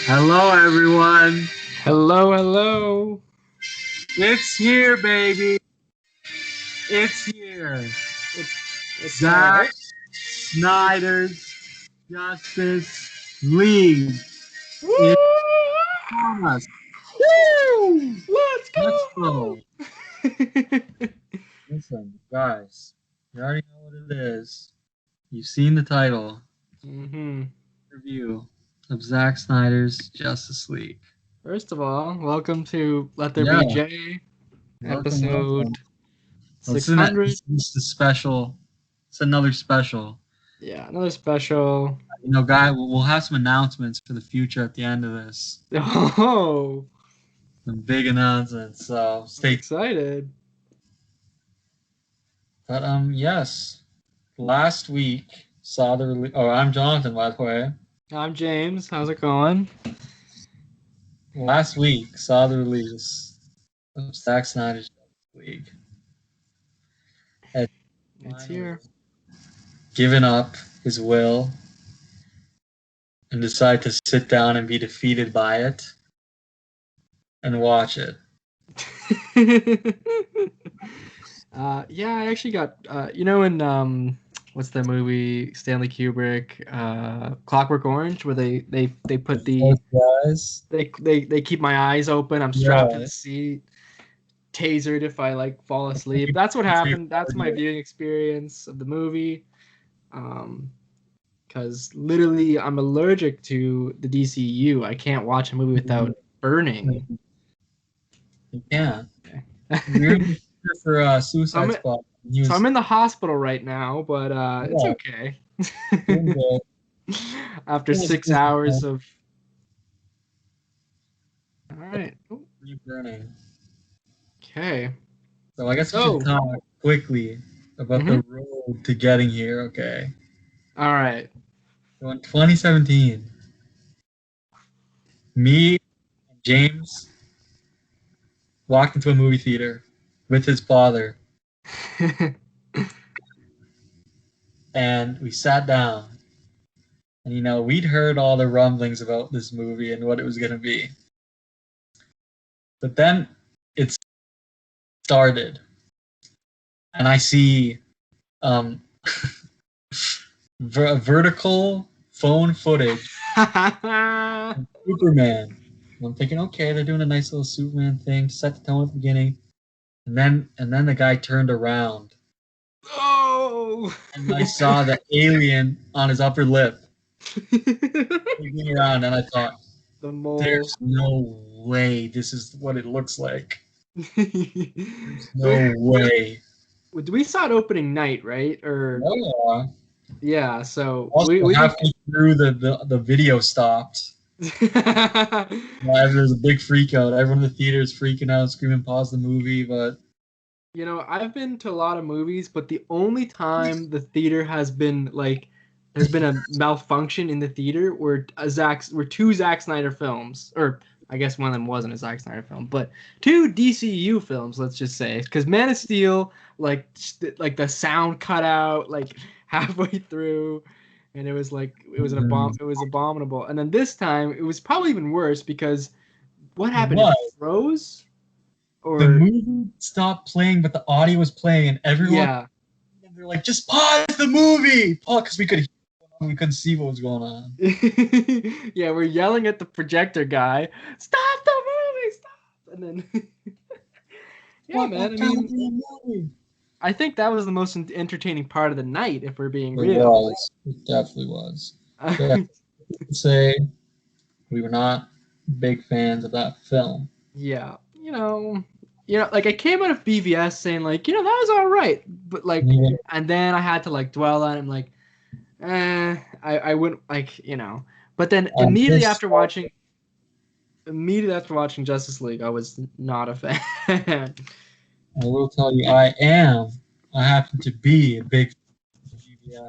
Hello, everyone. Hello, hello. It's here, baby. It's here. It's Zack Snyder's Justice League is Woo! on us. Woo! Let's Let's go! go. Listen, guys, you already know what it is. You've seen the title. mm-hmm. Review of Zack Snyder's Justice League. First of all, welcome to Let There Yeah. Be J, Welcome, welcome. episode This 600. is the special. It's another special. Yeah, another special. Guy, we'll have some announcements for the future at the end of this. Oh, Some big announcements. So I'm stay. excited. But yes, last week saw the release. Oh, I'm Jonathan, by the way. I'm James. How's it going? Last week saw the release of Zack Snyder's Justice League. It's here. Given up his will and decided to sit down and be defeated by it and watch it. Yeah, I actually got in what's the movie Stanley Kubrick, Clockwork Orange, where they put Guys. they keep my eyes open. I'm strapped to the seat, tasered if I fall asleep. That's what happened. That's my viewing experience of the movie. Because literally I'm allergic to the DCU. I can't watch a movie without burning. You can't. You're for Suicide Squad. So I'm in the hospital right now, but it's okay. After 6 hours of... All right. Burning. Okay. So I guess we should talk quickly about the road to getting here, okay? All right. So in 2017, me and James walked into a movie theater with his father. And we sat down. And, we'd heard all the rumblings about this movie and what it was going to be. But then it started. And I see vertical phone footage of Superman. And I'm thinking, okay, they're doing a nice little Superman thing, set the tone at the beginning. And then the guy turned around. Oh! And I saw the alien on his upper lip. Looking around, and I thought, there's no way this is what it looks like. There's no way. We saw it opening night, right? Or yeah, so we halfway through the video stopped. There's a big freak out. Everyone in the theater is freaking out, screaming, pause the movie, but I've been to a lot of movies, but the only time the theater has been there's been a malfunction in the theater were two Zack Snyder films, or I guess one of them wasn't a Zack Snyder film, but two DCU films, let's just say, because Man of Steel, the sound cut out halfway through, and it was abominable. And then this time it was probably even worse because what happened? It froze. Or the movie stopped playing, but the audio was playing, and everyone they're like, "Just pause the movie!" Because we couldn't see what was going on. Yeah, we're yelling at the projector guy, "Stop the movie! Stop!" And then, yeah, man. I mean, I think that was the most entertaining part of the night, if we're being real. It definitely was. Yeah, say we were not big fans of that film. Yeah, I came out of BVS saying that was all right, but and then I had to dwell on it. I'm I wouldn't But then immediately after watching Justice League, I was not a fan. I will tell you, I happen to be a big fan of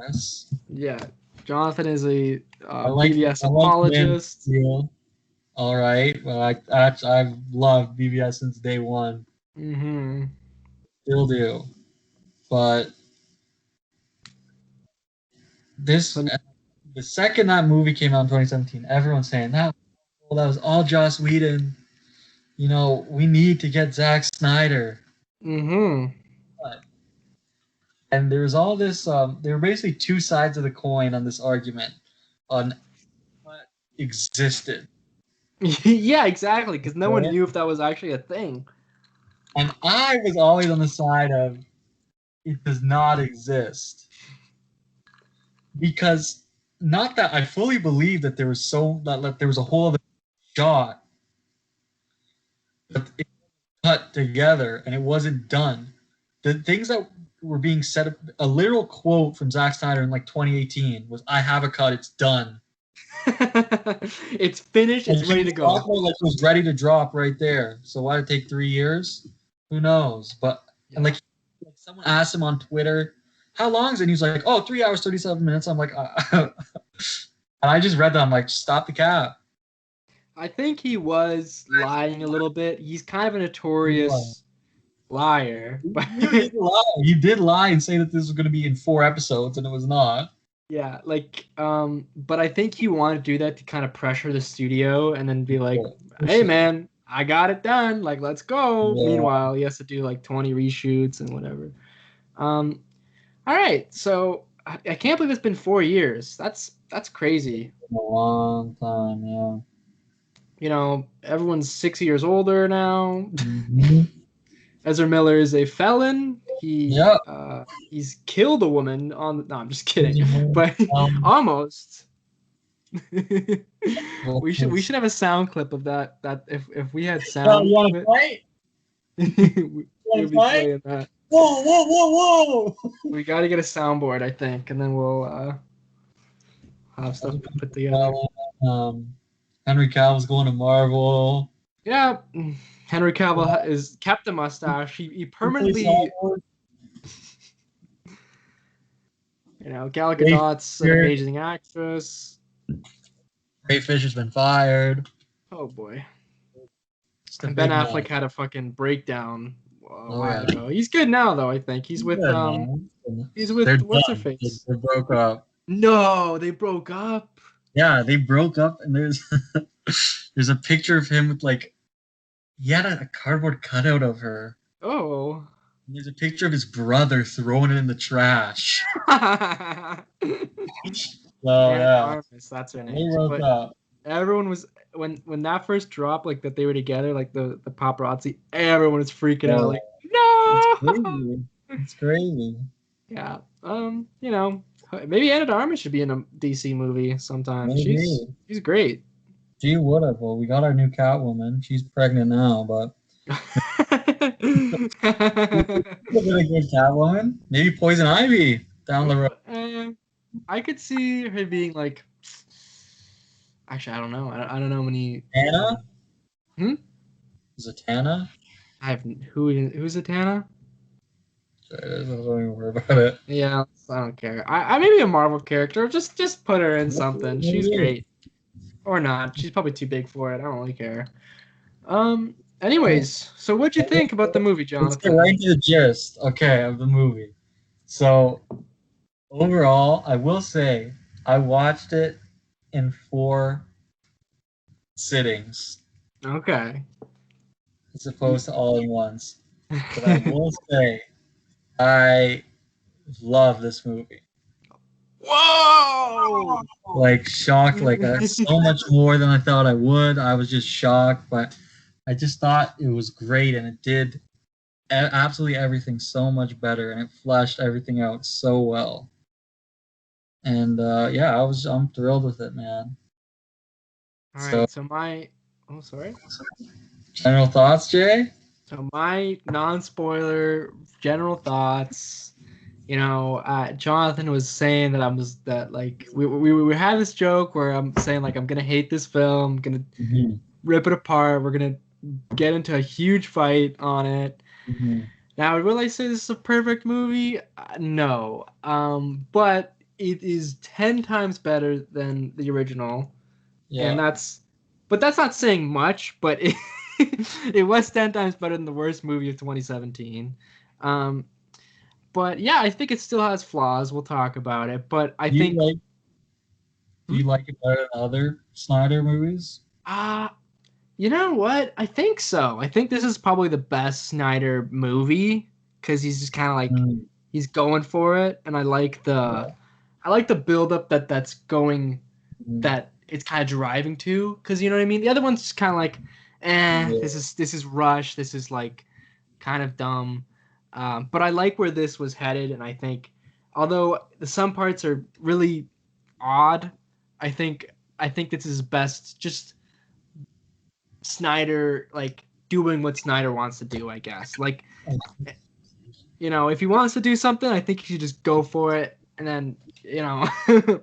BVS. Yeah, Jonathan is a BVS apologist. All right. Well, I've loved BVS since day one. Mm-hmm. Still do. But the second that movie came out in 2017, everyone's saying that well, that was all Joss Whedon. We need to get Zack Snyder. Mm-hmm. And there was all this. There were basically two sides of the coin on this argument on what existed. Yeah, exactly. Because no one Okay? knew if that was actually a thing. And I was always on the side of it does not exist. Because not that I fully believe that there was that there was a whole other shot, but it cut together and it wasn't done. The things that were being said, a literal quote from Zack Snyder in like 2018 was, "I have a cut, it's done." It's finished. It's And ready to go. like it was ready to drop right there. So why did it take 3 years? Who knows? But and like someone asked him on Twitter, "How long is it?" And he was like, "Oh, 3 hours 37 minutes." I'm like, and I just read that. I'm like, stop the cap. I think he was lying a little bit. He's kind of a notorious liar. But He did lie and say that this was going to be in 4 episodes, and it was not. yeah, but I think he wanted to do that to kind of pressure the studio and then be like, "Hey, man, I got it done. Like, let's go." Yeah. Meanwhile, he has to do like 20 reshoots and whatever. All right, so I can't believe it's been 4 years. That's crazy. A long time, yeah. Everyone's 6 years older now. Mm-hmm. Ezra Miller is a felon. Yep. He's killed a woman on. No, I'm just kidding. But almost. we should have a sound clip of that. That if we had sound. You want to fight? We'll be playing that. Whoa, whoa, whoa, whoa! We got to get a soundboard, I think, and then we'll have stuff put together. Henry Cavill's going to Marvel. Yeah, Henry Cavill is kept a mustache. He permanently. Gal Gadot's an amazing actress. Ray Fisher's been fired. Oh boy. And Ben Affleck had a fucking breakdown a while ago. He's good now though, I think. He's with what's her face? They broke up. No, they broke up. Yeah, they broke up, and there's a picture of him with he had a cardboard cutout of her. Oh. And there's a picture of his brother throwing it in the trash. Armis, that's her name. They broke up. Everyone was when that first dropped, like that they were together, like the paparazzi, everyone was freaking out, like, no. It's crazy. Yeah. Maybe Anna de Armas should be in a DC movie sometime. Maybe. She's great. She would have. Well, we got our new Catwoman. She's pregnant now, but a good Catwoman. Maybe Poison Ivy down the road. I could see her being like. Actually, I don't know. I don't know many. Tana? Is it Tana? Who's a Tana? I don't even worry about it. Yeah, I don't care. I maybe a Marvel character. Just put her in something. She's great. Or not. She's probably too big for it. I don't really care. Anyways, so what'd you think about the movie, Jonathan? Let's get right to the gist, of the movie. So, overall, I will say I watched it in 4 sittings. Okay. As opposed to all in once. But I will say I love this movie. Whoa! Shocked, so much more than I thought I would. I was just shocked, but I just thought it was great, and it did absolutely everything so much better, and it fleshed everything out so well. And I'm thrilled with it, man. All right, sorry. General thoughts, Jay? So my non-spoiler general thoughts. Jonathan was saying that we had this joke where I'm saying I'm gonna hate this film, I'm gonna rip it apart, we're gonna get into a huge fight on it. Now, will I say this is a perfect movie? No, but it is 10 times better than the original, and that's not saying much, but it was 10 times better than the worst movie of 2017. But yeah, I think it still has flaws. We'll talk about it. But do you like it better than other Snyder movies? You know what? I think so. I think this is probably the best Snyder movie because he's just kind of like Mm, he's going for it, and I like the build up that's going mm, that it's kind of driving to because you know what I mean. The other one's just kind of like, yeah. this is rush. This is like kind of dumb. But I like where this was headed, and I think although some parts are really odd, I think I think this is best just Snyder like doing what Snyder wants to do, I guess. Like, you know, if he wants to do something, I think he should just go for it and then, you know, and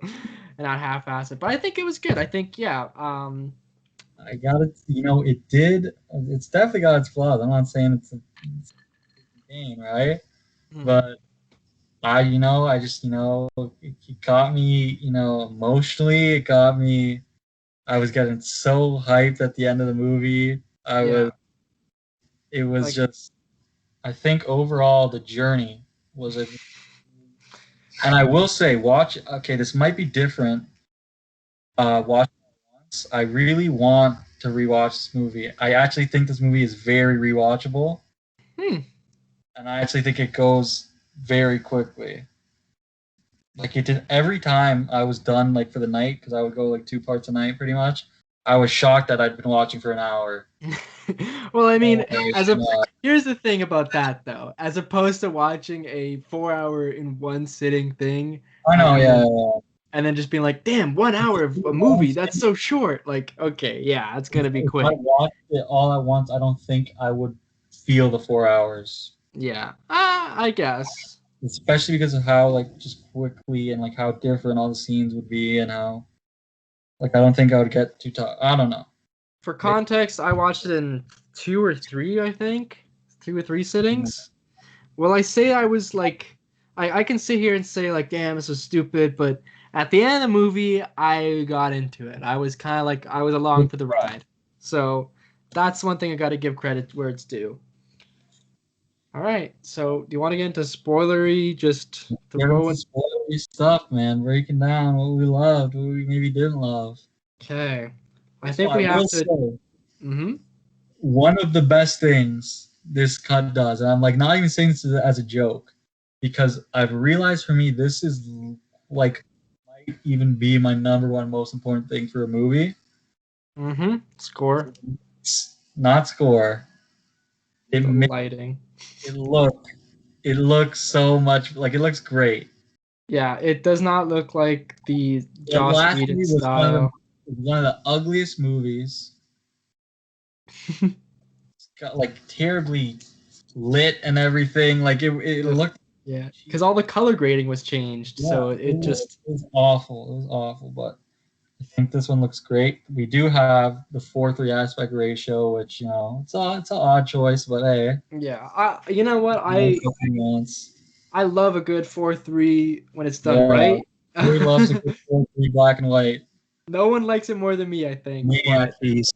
not half-ass it. But I think it was good. I think, yeah. I got it. It did. It's definitely got its flaws. I'm not saying it's a game, right? Hmm. But I just, it got me, emotionally. It got me. I was getting so hyped at the end of the movie. Yeah. It was Like, just, I think overall the journey was a, and I will say, okay, this might be different. Watch it once. I really want to rewatch this movie. I actually think this movie is very rewatchable, hmm. and I actually think it goes very quickly. Like it did every time I was done, like for the night, because I would go like 2 parts a night pretty much. I was shocked that I'd been watching for an hour. Well, I mean, Oh, as a here's the thing about that though. As opposed to watching a 4 hour in one sitting thing, I know, and yeah, then yeah. and then just being like, damn, 1 hour of a movie, that's so short. Like, okay, yeah, it's gonna be If I quick. watched it all at once, I don't think I would feel the 4 hours. Yeah. I guess. Especially because of how like just quickly and like how different all the scenes would be and how like I don't think I would get too tired. I don't know. For context, I watched it in two or three, I think. 2 or 3 sittings. Well, I say I was like, I can sit here and say like, damn, this was stupid, but at the end of the movie, I got into it. I was kind of like, I was along for the ride. So that's one thing I got to give credit where it's due. All right, so do you want to get into spoilery? Just Get into throwing. spoilery stuff, man. Breaking down what we loved, what we maybe didn't love. Okay, I So think I we have will to. say Mm-hmm. one of the best things this cut does, and I'm like not even saying this as a joke, because I've realized for me this is like might even be my number one most important thing for a movie. Mm-hmm. Score. It's not score. It The makes lighting. it look it looks so much like it looks great. Yeah, it does not look like the The Joss last Whedon movie was style. one of the ugliest movies. It's got like terribly lit and everything. Like it The looked yeah, because cheap. all the color grading was changed, Yeah, so it just it was awful. It was awful, but I think this one looks great. We do have the 4:3 aspect ratio, which it's an odd choice, but hey, yeah. You know what? nice looking once. I love a good 4:3 when it's done Yeah, right. Corey loves a good 4:3 black and white. No one likes it more than me, I think. But Maniac piece.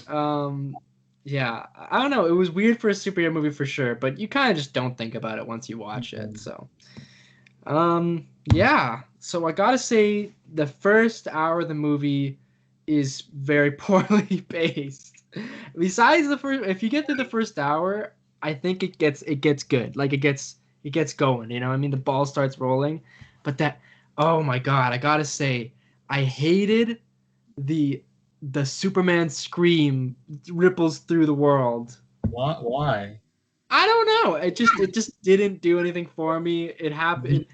um, yeah, I don't know. It was weird for a superhero movie for sure, but you kind of just don't think about it once you watch it. So yeah. So I gotta say, the first hour of the movie is very poorly paced. Besides the first, if you get through the first hour, I think it gets good. Like it gets going. You know, I mean, the ball starts rolling, but oh my god, I gotta say, I hated the the Superman scream ripples through the world. Why? I don't know. It just didn't do anything for me. It happened.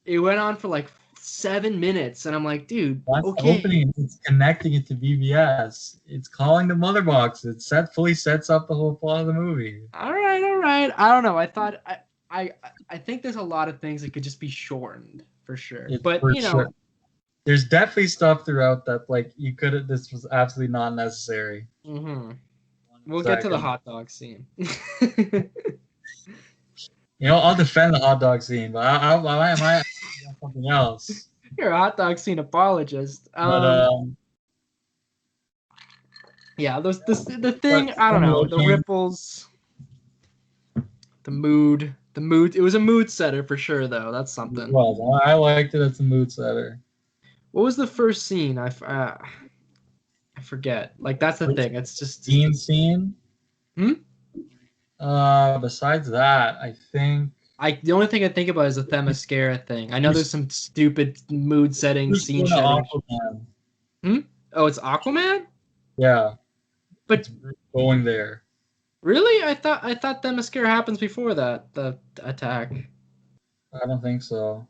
It went on for like 7 minutes, and I'm like, dude, That's the okay, opening. It's connecting it to BBS. It's calling the mother box. It fully sets up the whole plot of the movie. all right, all right. I don't know. I I think there's a lot of things that could just be shortened for sure. It's But for sure. There's definitely stuff throughout that like you could have. This was absolutely not necessary. hmm we'll get to the 100%. hot dog scene. I'll defend the hot dog scene, but I might something else. You're a hot dog scene apologist. But Yeah, the but thing. I don't know. The looking, ripples, the mood. It was a mood setter for sure, though. That's it something. was. I liked it as a mood setter. What was the first scene? I forget. Like that's the thing. It's just Scene. Hmm? Besides that, I think the only thing I think about is the Themyscira thing. I know there's some stupid mood setting, who's scene doing the setting. Aquaman. Hmm? Oh, it's Aquaman? Yeah, But it's going there. really? I thought Themyscira happens before that, the attack. I don't think so.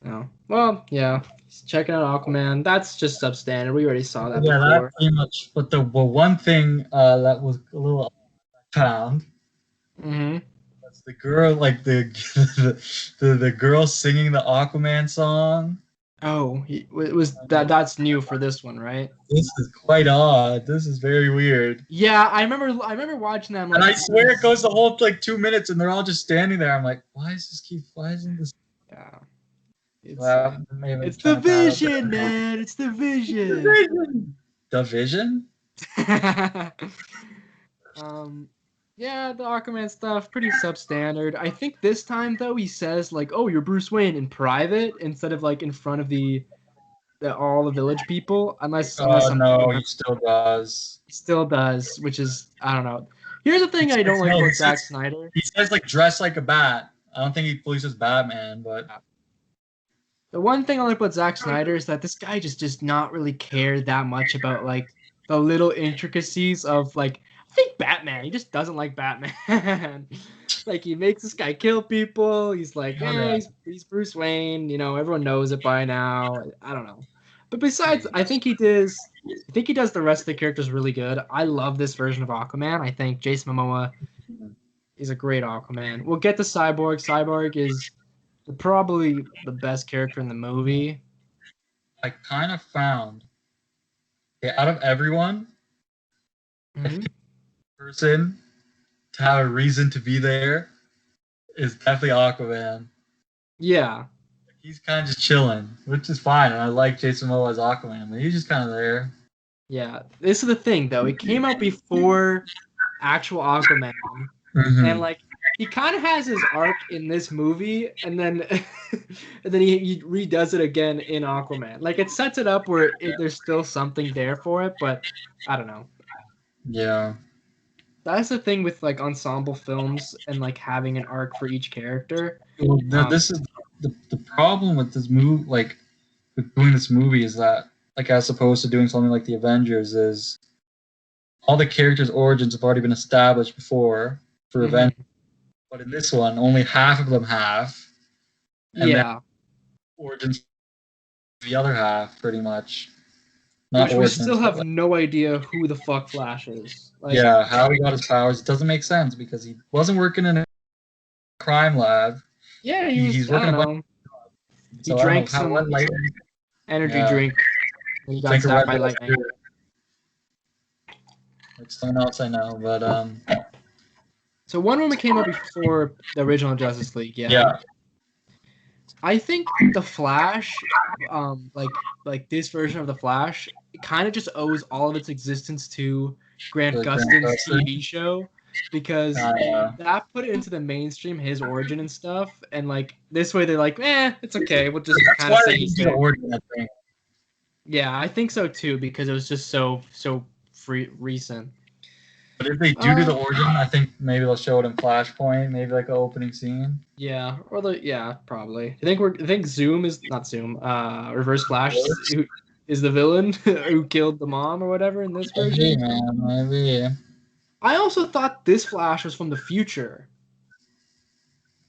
No. Well, yeah. Checking out Aquaman. That's just substandard. We already saw that Yeah, that before. pretty much. But the one thing that was a little found Mm-hmm. was the girl, like the girl singing the Aquaman song. Oh, it was that. That's new for this one, right? This is quite odd. This is very weird. Yeah, I remember. I remember watching that. I'm And like, I swear it goes the whole like 2 minutes, and they're all just standing there. I'm like, why isn't this? yeah, it's Well, maybe it's the trying to pad out vision, man. It's the vision. the vision. um, yeah, the Aquaman stuff pretty substandard. I think this time though he says like, "Oh, you're Bruce Wayne" in private instead of like in front of all the village people. Unless I'm No, he still does. he still does, which is I don't know. Here's the thing I don't like about Zack Snyder. He says like dress like a bat. I don't think he fully says Batman, but The one thing I like about Zack Snyder is that this guy just does not really care that much about like the little intricacies of like I think Batman. He just doesn't like Batman. Like he makes this guy kill people. He's like, he's Bruce Wayne. You know, everyone knows it by now. I don't know. But besides, I think he does the rest of the characters really good. I love this version of Aquaman. I think Jason Momoa is a great Aquaman. We'll get to Cyborg. Cyborg is probably the best character in the movie. I kind of found out of everyone, Mm-hmm. person to have a reason to be there is definitely Aquaman. Yeah. He's kind of just chilling, which is fine. And I like Jason Momoa as Aquaman, but he's just kind of there. Yeah. This is the thing, though. It came out before actual Aquaman. Mm-hmm. And, like, he kind of has his arc in this movie, and then he redoes it again in Aquaman. Like, it sets it up where there's still something there for it, but I don't know. Yeah. That's the thing with, like, ensemble films and, like, having an arc for each character. Well, this is the problem with this movie, like with doing this movie, is that like as opposed to doing something like the Avengers, is all the characters' origins have already been established before for Avengers, but in this one, only half of them have. And then origins the other half, pretty much. Which we still have no idea who the fuck Flash is. Like, yeah, how he got his powers, it doesn't make sense because he wasn't working in a crime lab. Yeah, he's working on. He drank some energy drink when he got stabbed by lightning. Like someone else I know, but So Wonder Woman came out before the original Justice League, yeah. I think the Flash, like this version of the Flash, it kind of just owes all of its existence to Grant Gustin's TV show, because that put it into the mainstream, his origin and stuff, and like this way they're like, it's okay, we'll just kind of say he's there. Yeah, I think so too, because it was just so recent. But if they do the origin, I think maybe they'll show it in Flashpoint, maybe like an opening scene. Yeah, or probably. I think Zoom is not Zoom. Reverse Flash is the villain who killed the mom or whatever in this version. Maybe. I also thought this Flash was from the future.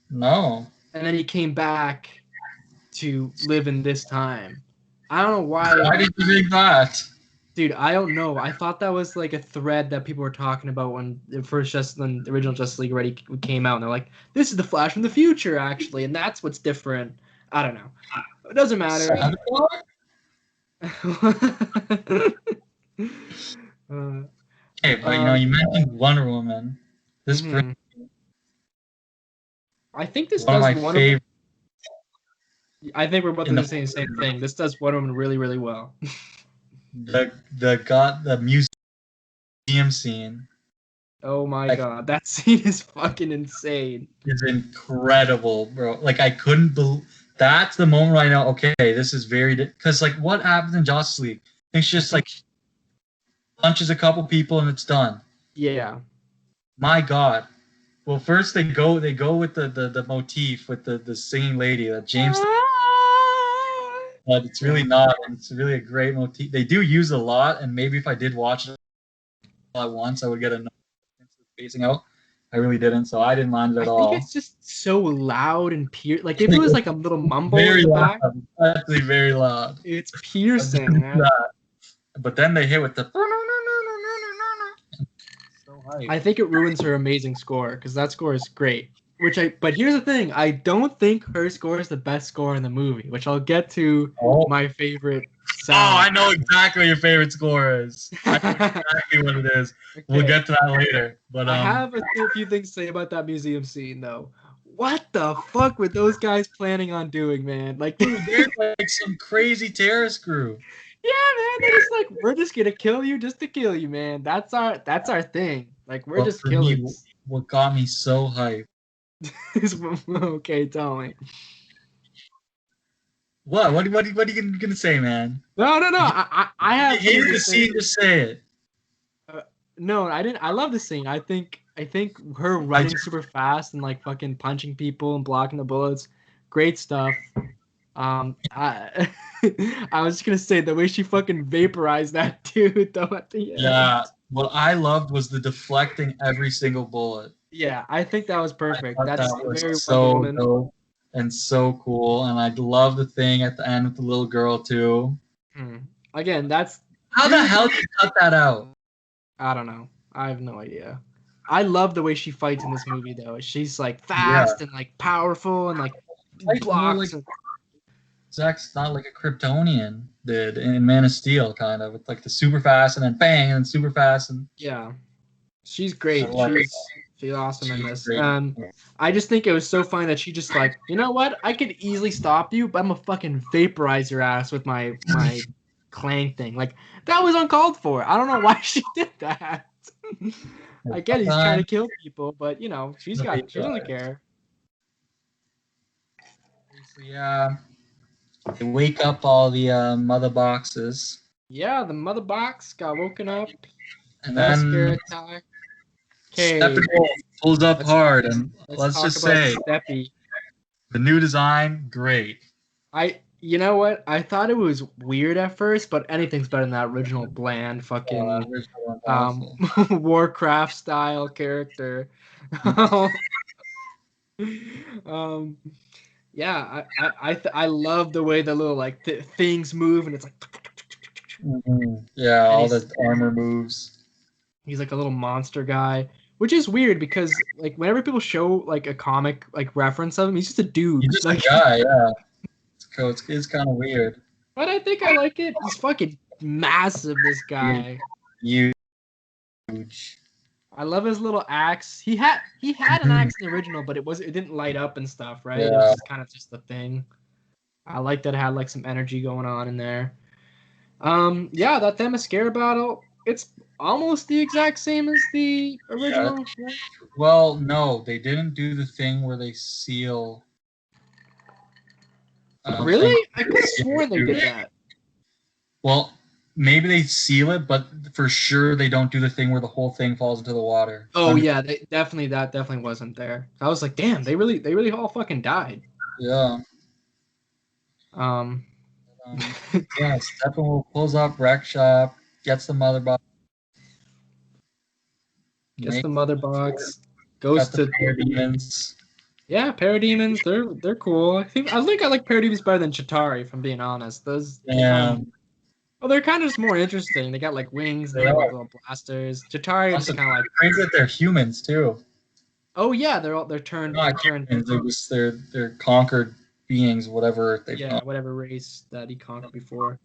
No. And then he came back to live in this time. I don't know why. Why did you think that? Dude, I don't know. I thought that was like a thread that people were talking about when the original Justice League already came out. And they're like, this is the Flash from the future, actually. And that's what's different. I don't know. It doesn't matter. Hey, but you mentioned Wonder Woman. This I think this one does of my favorite. I think we're both saying the same thing. This does Wonder Woman really, really well. the museum scene. Oh my god, that scene is fucking insane. It's incredible, bro. Like I couldn't believe. That's the moment where I know. Okay, this is very because like what happens in Justice League? It's just like punches a couple people and it's done. Yeah. My God. Well, first they go with the motif with the singing lady that James. But it's really not. And it's really a great motif. They do use a lot, and maybe if I did watch it all at once, I would get a spacing out. I really didn't, so I didn't mind it at I all. think it's just so loud and like if it was like a little mumble very in the loud, back, actually very loud. it's piercing. Man. But then they hit with the. So hype. I think it ruins her amazing score because that score is great. But here's the thing: I don't think her score is the best score in the movie, which I'll get to. My favorite sound. Oh, I know exactly what your favorite score is. I know exactly what it is. Okay. We'll get to that later. But I have a few things to say about that museum scene, though. What the fuck were those guys planning on doing, man? Like, dude, they're like some crazy terrorist group. Yeah, man. They're just like, we're just gonna kill you just to kill you, man. That's our thing. Like, we're just killers. What got me so hyped? Okay, tell me. What are you gonna say, man? No. I have. If you hate the scene, just say it. No, I didn't. I love the scene. I think her running super fast and like fucking punching people and blocking the bullets, great stuff. I was just gonna say the way she fucking vaporized that dude though at the end. Yeah, what I loved was the deflecting every single bullet. Yeah, I think that was perfect. That was very so dope and so cool, and I love the thing at the end with the little girl too. Again, that's how the hell did you cut that out? I don't know. I have no idea. I love the way she fights in this movie though. She's like fast and like powerful and like blocks. Zack's not like a Kryptonian did in Man of Steel, kind of. It's like the super fast and then bang and super fast and yeah, she's great. She's awesome in this. I just think it was so funny that she just like, you know what? I could easily stop you, but I'm gonna fucking vaporize your ass with my clang thing. Like that was uncalled for. I don't know why she did that. I get he's trying to kill people, but you know she doesn't care. Yeah. They wake up all the mother boxes. Yeah, the mother box got woken up. And then scare attack. Okay. Steppenwolf pulls up hard, and let's just say Steppy. The new design, great. You know what? I thought it was weird at first, but anything's better than that original bland fucking Warcraft style character. Yeah, I love the way the little like things move and it's like. Yeah, all the armor moves. He's like a little monster guy, which is weird because like whenever people show like a comic like reference of him, he's just a dude. He's just like, a guy, yeah. It's kind of weird. But I think I like it. He's fucking massive. This guy. Huge. I love his little axe. He had an axe in the original, but it didn't light up and stuff, right? Yeah. It was just kind of just the thing. I like that it had like some energy going on in there. Yeah, that Themyscira battle, it's almost the exact same as the original. Yeah. Well, no, they didn't do the thing where they seal. Really? I could have sworn they did that. Well, maybe they seal it, but for sure they don't do the thing where the whole thing falls into the water. Oh yeah, that definitely wasn't there. I was like, damn, they really all fucking died. Yeah. Yeah, Steppenwolf pulls up Wreck Shop, gets the mother box. Goes to Parademons. Yeah, Parademons, they're cool. I think I like Parademons better than Chitauri, if I'm being honest. Those well, they're kind of just more interesting. They got like wings, they got like little blasters. Chitauri is kind of like crazy that they're humans too. Oh yeah, they're turned. They're conquered beings, whatever they. Yeah, whatever race that he conquered before.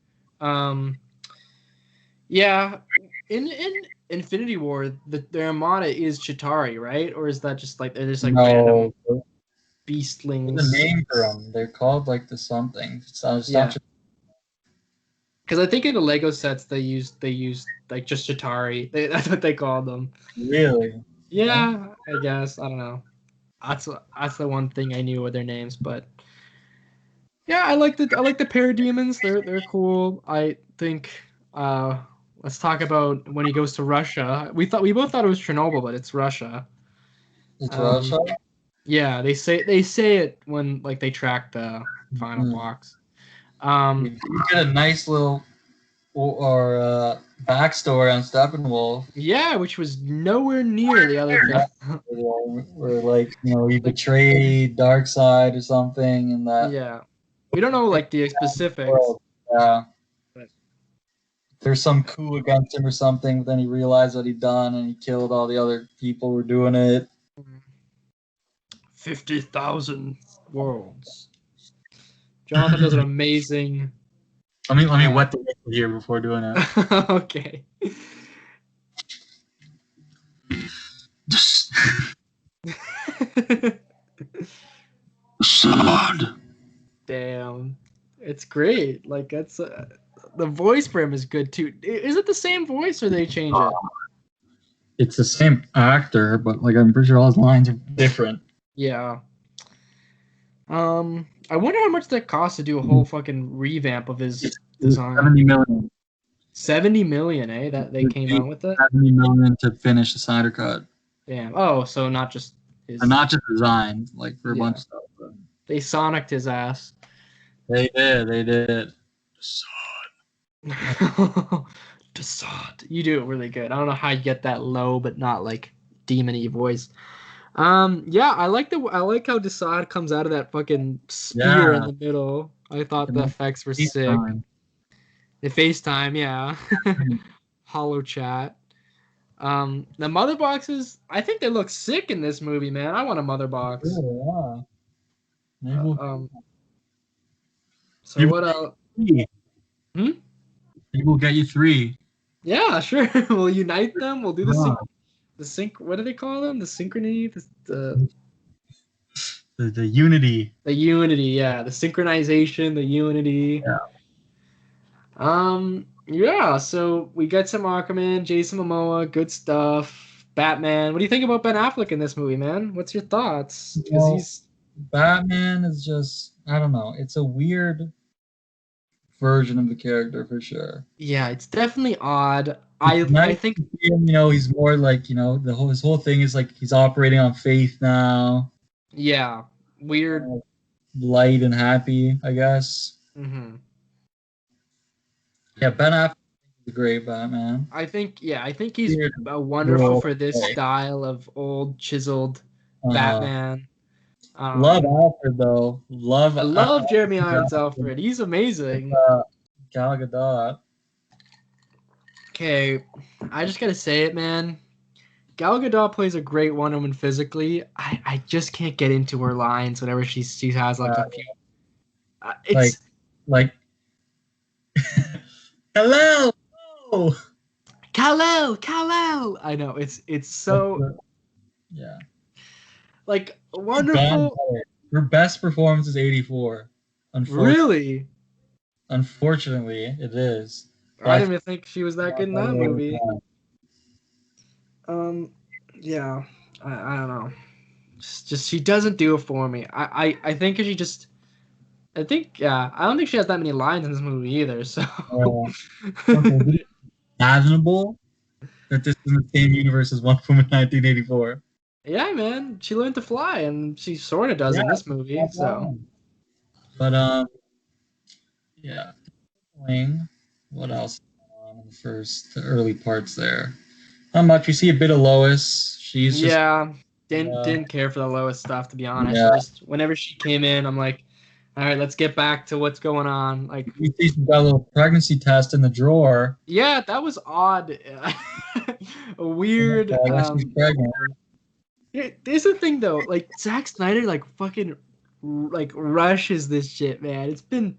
Yeah, in Infinity War, their Armada is Chitauri, right? Or is that just like they're just like random beastlings? There's a name for them. They're called like the something. Because I think in the Lego sets they use like just Chitauri. That's what they call them. Really? Yeah, I guess. I don't know. That's the one thing I knew with their names, but yeah, I like the Parademons. They're cool. I think let's talk about when he goes to Russia. We both thought it was Chernobyl, but it's Russia. It's Um, Russia. yeah, they say it when like they track the final box. We get a nice little backstory on Steppenwolf. Yeah, which was nowhere near the other film. Where like he betrayed Darkseid or something, and that Yeah, we don't know like the specifics. world. Yeah, But there's some coup against him or something, but then he realized what he'd done and he killed all the other people who were doing it. 50,000 worlds. Jonathan does an amazing. Let me wet the whistle here before doing it. Okay. Sword. Damn, it's great. Like that's the voice for him is good too. Is it the same voice or they change it? It's the same actor, but like I'm pretty sure all his lines are different. Yeah. I wonder how much that cost to do a whole fucking revamp of his design. 70 million. 70 million, eh? That they came out with it. 70 million to finish the Snyder cut. Damn. Oh, so not just his. And not just design, like for a bunch of stuff. But they Sonicked his ass. They did. Desaad. You do it really good. I don't know how you get that low, but not like demon-y voice. Yeah, I like how Desaad comes out of that fucking spear in the middle. I thought the effects were sick. The FaceTime, yeah. Hollow chat. The mother boxes, I think they look sick in this movie, man. I want a mother box. Yeah. So what else? Maybe we'll get you 3. Yeah, sure. We'll unite them. We'll do the sync. What do they call them? The synchrony. The unity. The unity. Yeah, the synchronization. The unity. Yeah. Yeah. So we got some Aquaman, Jason Momoa, good stuff. Batman. What do you think about Ben Affleck in this movie, man? What's your thoughts? Because Batman is just, I don't know. It's a weird version of the character for sure. Yeah, it's definitely odd. I think he's more like his whole thing is like he's operating on faith now. Yeah, weird, light and happy, I guess. Mm-hmm. Yeah, Ben Affleck is a great Batman. I think he's wonderful for this style of old chiseled Batman. Love Alfred though. I love Jeremy Irons Alfred. He's amazing. Gal Gadot. Okay, I just gotta say it, man. Gal Gadot plays a great Wonder Woman physically. I just can't get into her lines whenever she has like a few. It's like hello. Kal-El. I know it's so like wonderful. Her best performance is 84. Really? Unfortunately, it is. I didn't even think she was that good in that movie. Yeah, I don't know. Just she doesn't do it for me. I think she just. I don't think she has that many lines in this movie either. So. Imaginable that this is in the same universe as Wonder Woman 1984. Yeah, man, she learned to fly, and she sort of does in this movie. So. But yeah. What else in the early parts there? Not much. You see a bit of Lois. She's just didn't care for the Lois stuff, to be honest. Just whenever she came in, I'm like, all right, let's get back to what's going on. Like you see, she got a little pregnancy test in the drawer. Yeah, that was odd. Weird. She's pregnant. There's the thing though, like Zack Snyder, like fucking, like rushes this shit, man. It's been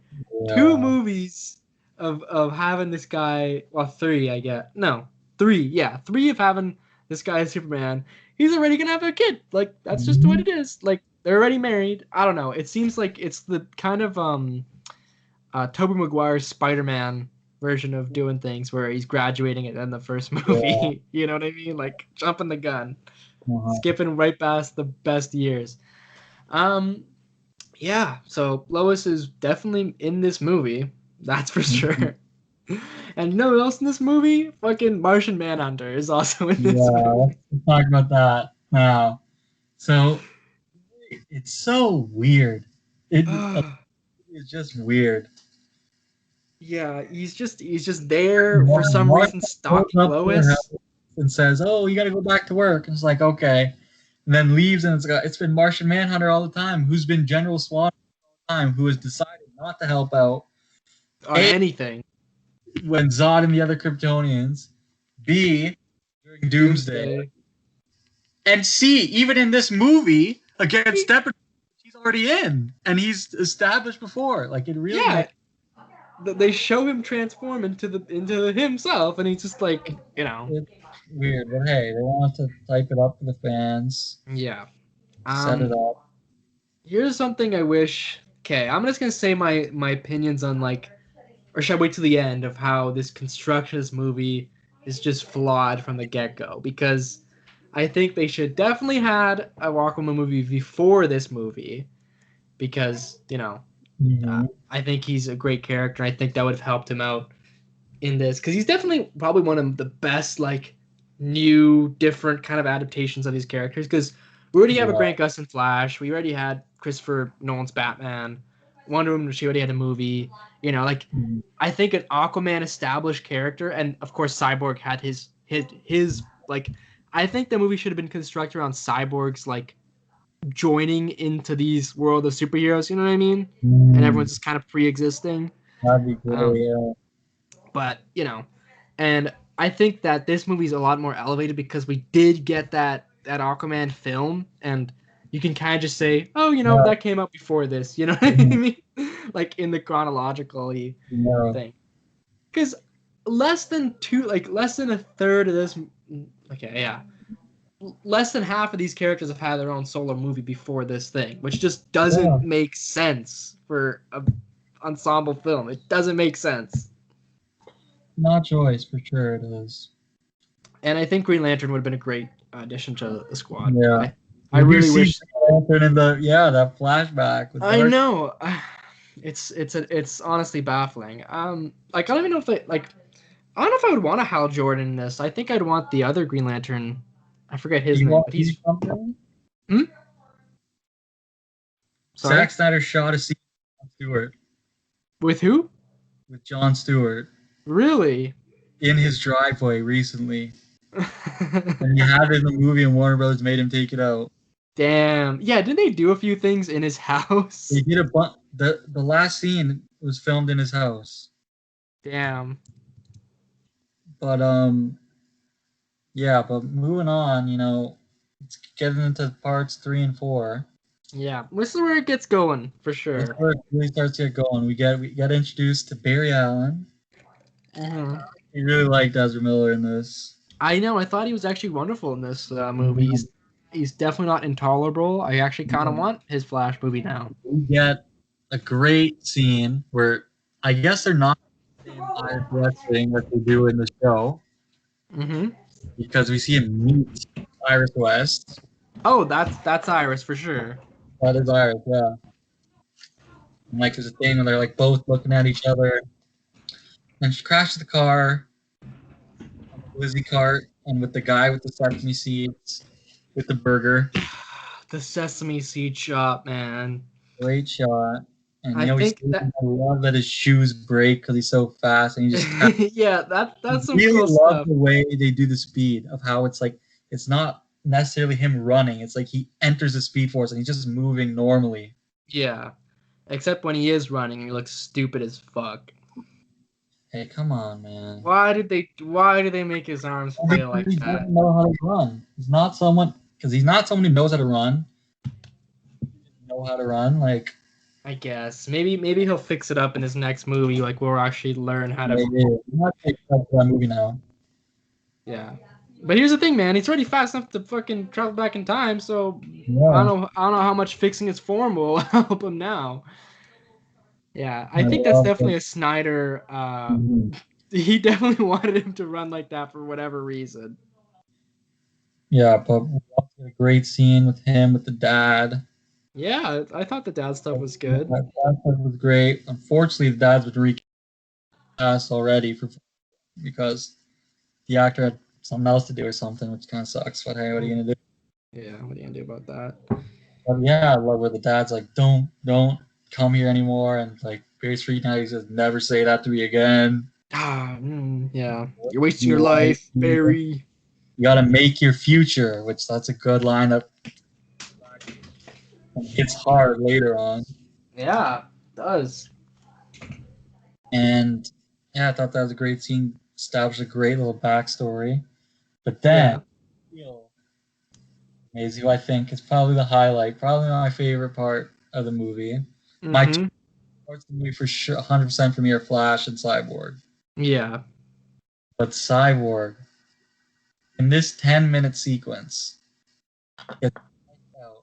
2 movies of having this guy. Well, 3, I guess. No, 3. Yeah, 3 of having this guy as Superman. He's already gonna have a kid. Like that's just what it is. Like they're already married. I don't know. It seems like it's the kind of Tobey Maguire's Spider-Man version of doing things where he's graduating it in the first movie. Yeah. You know what I mean? Like jumping the gun, skipping right past the best years. Yeah. So Lois is definitely in this movie. That's for sure. And you know who else in this movie? Fucking Martian Manhunter is also in this Yeah, movie. let's talk about that now. So it's so weird. It's just weird. Yeah, he's just there for some Mark reason goes stalking up to her Lois. house and says, "Oh, you got to go back to work." And it's like, okay, and then leaves, and it's been Martian Manhunter all the time, who's been General Swan all the time, who has decided not to help out. On A, anything. when Zod and the other Kryptonians. B, during Doomsday. Doomsday. And C, even in this movie against Steppenwolf, he's already in, and he's established before. Like it really Yeah, makes they show him transform into himself, and he's just like, it weird. But hey, they want to type it up for the fans, yeah. set it up. Here's something I wish. Okay, I'm just gonna say my opinions on like, or should I wait till the end of how this construction of this movie is just flawed from the get go? Because I think they should definitely had a Aquaman movie before this movie, because Mm-hmm. I think he's a great character. I think that would have helped him out in this because he's definitely probably one of the best like new different kind of adaptations of these characters because we already have a Yeah. Grant Gustin Flash, we already had Christopher Nolan's Batman, Wonder Woman, she already had a movie, like Mhm. I think an Aquaman established character, and of course Cyborg had his like, I think the movie should have been constructed around Cyborg's like joining into these world of superheroes, you know what I mean, and everyone's just kind of pre-existing. That'd be great. um, Yeah. but and I think that this movie's a lot more elevated because we did get that Aquaman film, and you can kind of just say, oh, Yeah. that came out before this, you know what I Mhm. mean? Like in the chronological Yeah. thing, because less than a third of this, okay, yeah, less than half of these characters have had their own solo movie before this thing, which just Yeah. doesn't make sense for a ensemble film. It doesn't make sense. Not choice for sure. It is. And I think Green Lantern would have been a great addition to the squad. Yeah. I Did you really see wish. Green Lantern in that flashback with I Dark? know. It's honestly baffling. Like I don't even know if I don't know if I would want a Hal Jordan in this. I think I'd want the other Green Lantern. I forget Do his you name, want but to see he's something? hmm? Sorry. Zack Snyder shot a scene with Jon Stewart, With who? with Jon Stewart Really? in his driveway recently, and he had it in the movie, and Warner Brothers made him take it out. Damn. Yeah, didn't they do a few things in his They house? did a bunch. The last scene was filmed in his house, Damn. but yeah. But moving on, it's getting into parts 3 and 4. Yeah. This is where it gets going for This is sure. where it really starts to get going. We get introduced to Barry Allen. Mhm. He really liked Ezra Miller in this. I know. I thought he was actually wonderful in this movie. He's definitely not intolerable. I actually kind of want his Flash movie now. We get a great scene where I guess they're not the same Iris West thing that they do in the show Mm-hmm. because we see him meet Iris West. Oh, that's Iris for sure. That is Iris, yeah. And like there's a thing where they're like both looking at each other. And she crashes the car on the Lizzie cart and with the guy with the sesame seeds with the burger. The Sesame Seed shop, man. Great shot. And I he's think sleeping. that I love that his shoes break because he's so fast and he just yeah, that's some really cool love stuff. the way they do the speed of how it's like it's not necessarily him running. It's like he enters the speed force and he's just moving normally. Yeah, except when he is running, he looks stupid as fuck. Hey, come on, man. Why do they make his arms flail like He that? doesn't know how to run. He's not someone who knows how to run. Know how to run, like I guess maybe he'll fix it up in his next movie. Like we'll actually learn how to. maybe. I'm not taking that movie now. Yeah. But here's the thing, man. He's already fast enough to fucking travel back in time. So Yeah. I don't know how much fixing his form will help him now. Yeah, I I think that's love definitely it. a Snyder. Mhm. He definitely wanted him to run like that for whatever reason. Yeah, but we also get a great scene with him with the dad. Yeah, I thought the dad stuff was good. That stuff was great. Unfortunately, the dad's been recast. cast already because the actor had something else to do or something, which kind of sucks. But hey, what are you gonna do? Yeah, what are you gonna do about that? But yeah, I love where the dad's like, don't come here anymore, and like Barry Street now he says, never say that to me again. Yeah. You're wasting your You life, Barry. gotta make your future, which that's a good line that hits hard later on. Yeah, it does. And yeah, I thought that was a great scene, established a great little backstory. But then, Yeah. Maisie, who I think is probably the highlight, probably my favorite part of the movie. My two Mm-hmm. parts of the movie for sure, 100% for me are Flash and Cyborg. Yeah. But Cyborg, in this 10-minute sequence, gets out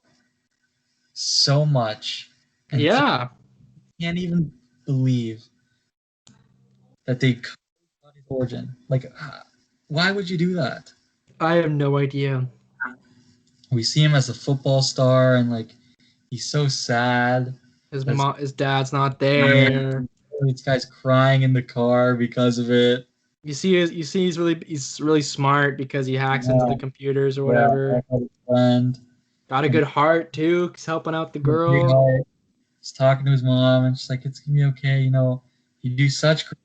so much, and Yeah. can't even believe that they cut his origin. Like, why would you do that? I have no idea. We see him as a football star, and like he's so sad. His dad's not Man, there. this guy's crying in the car because of it. You see he's really smart because he hacks into the Yeah, computers or yeah, whatever. I had a friend. Got a And good heart too. He's helping out the big girl. heart. He's talking to his mom, and she's like, "It's gonna be okay. You know, you do such great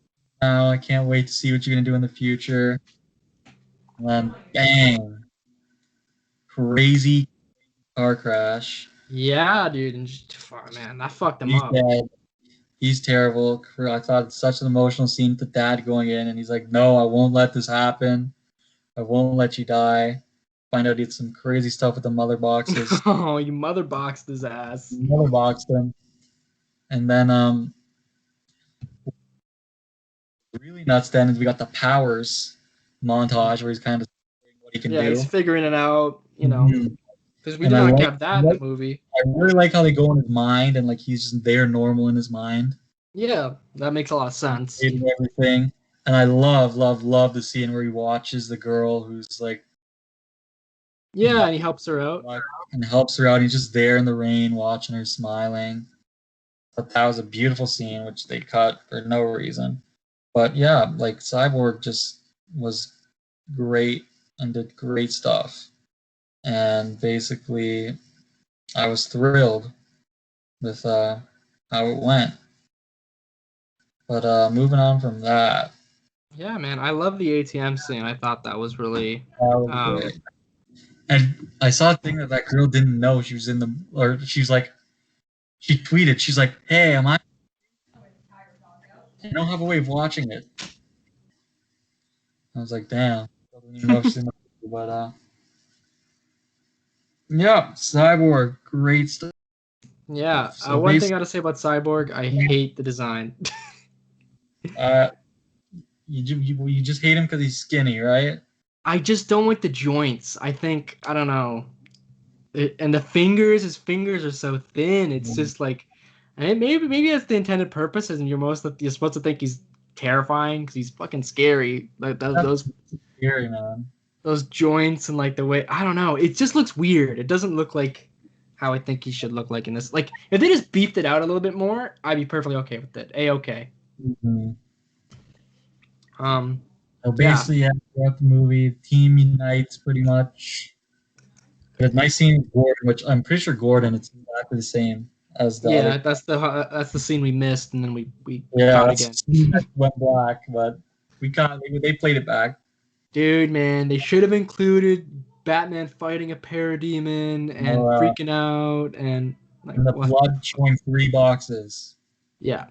now. I can't wait to see what you're gonna do in the future." And then, bang, crazy car crash. Yeah, dude. And fuck, man, that fucked him He's up. dead. He's terrible. I thought it's such an emotional scene with the dad going in, and he's like, "No, I won't let this happen. I won't let you die." Find out he did some crazy stuff with the mother boxes. Oh, you mother boxed his ass. Mother boxed him, and then really nuts. Then we got the powers montage where he's kind of what he can Yeah, he's do. figuring it out, Mhm. because we And did not have that in the movie. I really like how they go in his mind, and like he's just there normal in his mind, Yeah, that makes a lot of sense. and everything. And I love the scene where he watches the girl who's like Yeah, and he helps her out. and helps her out. He's just there in the rain, watching her, smiling. But that was a beautiful scene, which they cut for no reason. But yeah, like Cyborg just was great and did great stuff. And basically, I was thrilled with how it went. But moving on from that, Yeah, man, I love the ATM scene. I thought that was really, that was um, great. And I saw a thing that girl didn't know she was in the, or she's like, she tweeted, she's like, "Hey, am I? I don't have a way of watching it." I was like, "Damn, I don't even know if she's in the movie." But yeah, Cyborg, great stuff. yeah. So One thing I basically, gotta say about Cyborg, I hate the design. uh, you just hate him because he's skinny, right? I just don't like the joints. I don't know. And his fingers are so thin. It's just like, and maybe that's the intended purpose, and you're supposed to think he's terrifying because he's fucking scary. Like That's scary, man. those joints and like the way, I don't know. It just looks weird. It doesn't look like how I think he should look like in this. Like if they just beefed it out a little bit more, I'd be perfectly okay with it. A-okay. Mm-hmm. Um, So yeah, basically, yeah, throughout the movie, team unites pretty much. There's a nice scene with Gordon, which I'm pretty sure Gordon it's exactly the same as the other. yeah. That's the scene we missed, and then we Yeah, caught that's again. the scene that went black, but they played it back. Dude, man, they should have included Batman fighting a parademon and Uh, freaking out and like and the what? blood showing 3 boxes. Yeah.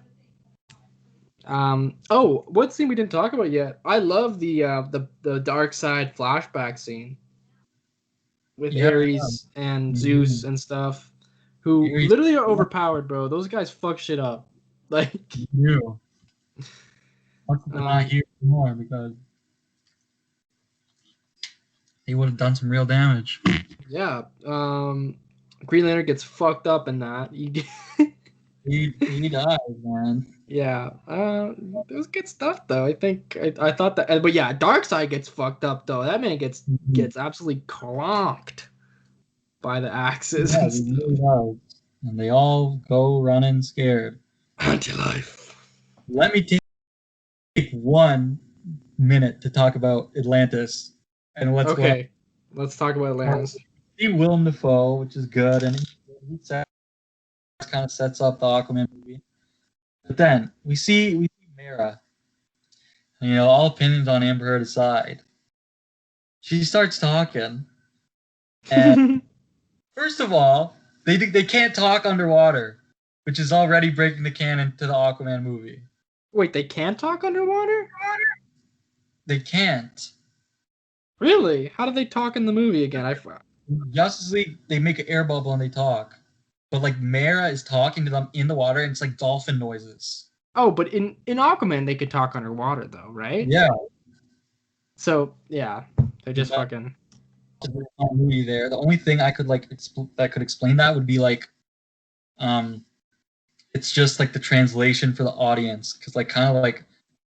Oh, what scene we didn't talk about yet? I love the dark side flashback scene with Yeah, Ares and mm-hmm. Zeus and stuff, who Aries literally are overpowered, bro. Those guys fuck shit up. Like, knew. Once they're not um, here anymore because they would have done some real damage. yeah. Green Lantern gets fucked up in that. He died, man. Yeah, it was good stuff though. I thought that, but yeah, Darkseid gets fucked up though. That man Mm-hmm. gets absolutely clonked by the axes Yeah, and he stuff. really does. And they all go running scared. Anti-life. Let me take take 1 minute to talk about Atlantis and what's going on. Okay, let's talk about Atlantis. See Willem Dafoe, which is good, and he kind of sets up the Aquaman movie. But then we see Mara. And, all opinions on Amber Heard aside, she starts talking, and first of all, they can't talk underwater, which is already breaking the canon to the Aquaman movie. Wait, they can't talk underwater? They can't. Really? How do they talk in the movie again? Justice League, they make an air bubble and they talk. But like Mara is talking to them in the water and it's like dolphin noises. Oh, but in Aquaman they could talk underwater though, right? Yeah. So yeah, they just fucking. Movie there. The only thing I could that could explain that would be like, it's just like the translation for the audience, because like kind of like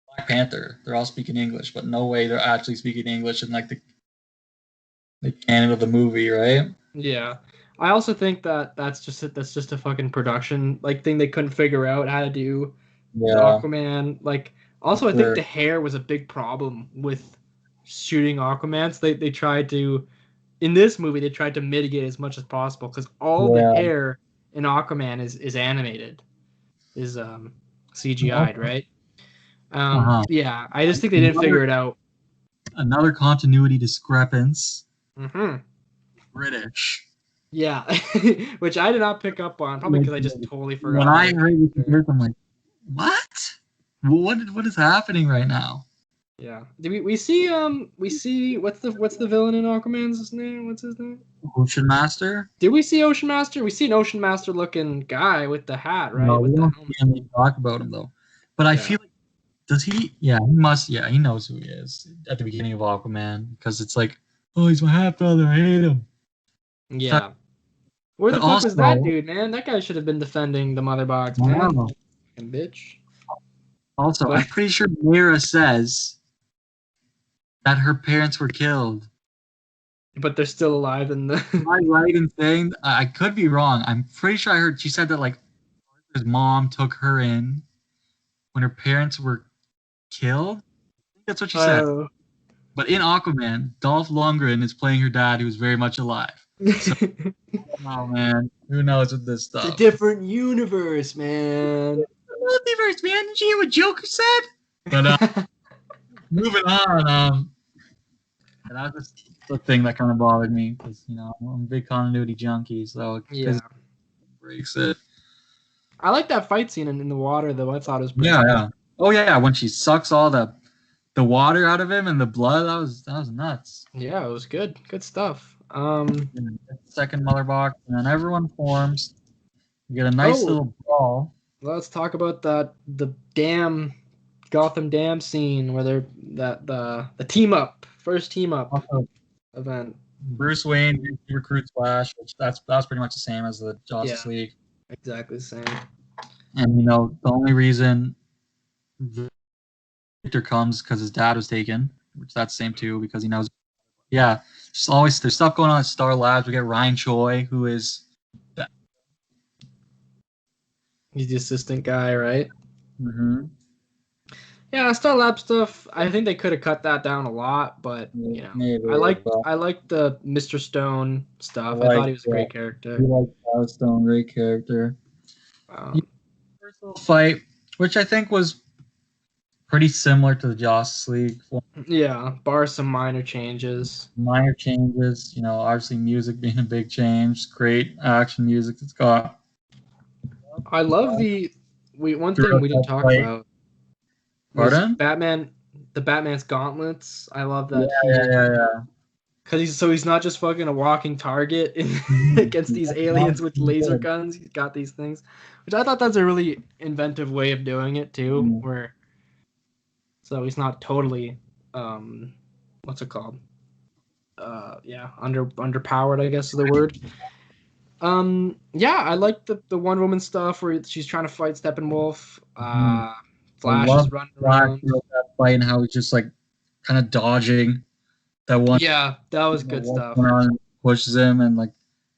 Black Panther, they're all speaking English, but no way they're actually speaking English in like the canon of the movie, right? Yeah, I also think that's just a fucking production like thing they couldn't figure out how to do. Yeah. Aquaman, like also I think the hair was a big problem with shooting Aquaman. So they tried to, in this movie they tried to mitigate as much as possible because all the hair in Aquaman is animated, is CGI'd, right? Yeah, I just think they didn't figure it out. Another continuity discrepancy. Mm-hmm. British. Yeah, which I did not pick up on, probably because I just totally forgot. When I heard this, I'm like, what? What is happening right now? Yeah. Did we see what's the villain in Aquaman's name? What's his name? Ocean Master. Did we see Ocean Master? We see an Ocean Master looking guy with the hat, right? No, with we the don't talk about him though. But I feel like, does he? Yeah, he must. Yeah, he knows who he is at the beginning of Aquaman, because it's like, oh, he's my half brother. I hate him. Yeah. Where the fuck was that dude, man? That guy should have been defending the mother box, man. Fucking bitch. Also, I'm pretty sure Mira says that her parents were killed. But they're still alive in the. Am I right in saying? I could be wrong. I'm pretty sure I heard she said that like his mom took her in when her parents were killed. I think that's what she said. But in Aquaman, Dolph Lundgren is playing her dad, who's very much alive. So, oh man, who knows with this stuff? It's a different universe, man. Multiverse, man. Did you hear what Joker said? But moving on, that was just the thing that kind of bothered me, because I'm a big continuity junkie, so it breaks it. I like that fight scene in the water though. I thought it was pretty cool. Yeah. Oh yeah, when she sucks all the water out of him and the blood, that was nuts. Yeah, it was good. Good stuff. Second mother box, and then everyone forms. You get a nice little brawl. Let's talk about the Gotham Dam scene where they're the team up, first team up event. Bruce Wayne recruits Flash, which that's pretty much the same as the Justice League. Exactly the same. And the only reason Victor comes because his dad was taken, which that's the same too, because he knows. Yeah, just always there's stuff going on at Star Labs. We get Ryan Choi, who is. He's the assistant guy, right? Mm-hmm. Yeah, Star Lab stuff. I think they could have cut that down a lot, but I like the Mr. Stone stuff. I thought he was a great character. You like Mr. Stone, great character. First little fight, which I think was pretty similar to the Justice League. Yeah, bar some minor changes. Obviously music being a big change. Great action music it's got. I love one thing we didn't talk about. Pardon? The Batman's gauntlets. I love that. Yeah. Because he's not just fucking a walking target against these aliens with laser guns. He's got these things, which I thought that's a really inventive way of doing it too. So he's not totally, what's it called? Underpowered, I guess is the word. I like the Wonder Woman stuff where she's trying to fight Steppenwolf. Flash is running around. That fight and how he's just like kind of dodging that one. Yeah, that was good stuff. Pushes him, and like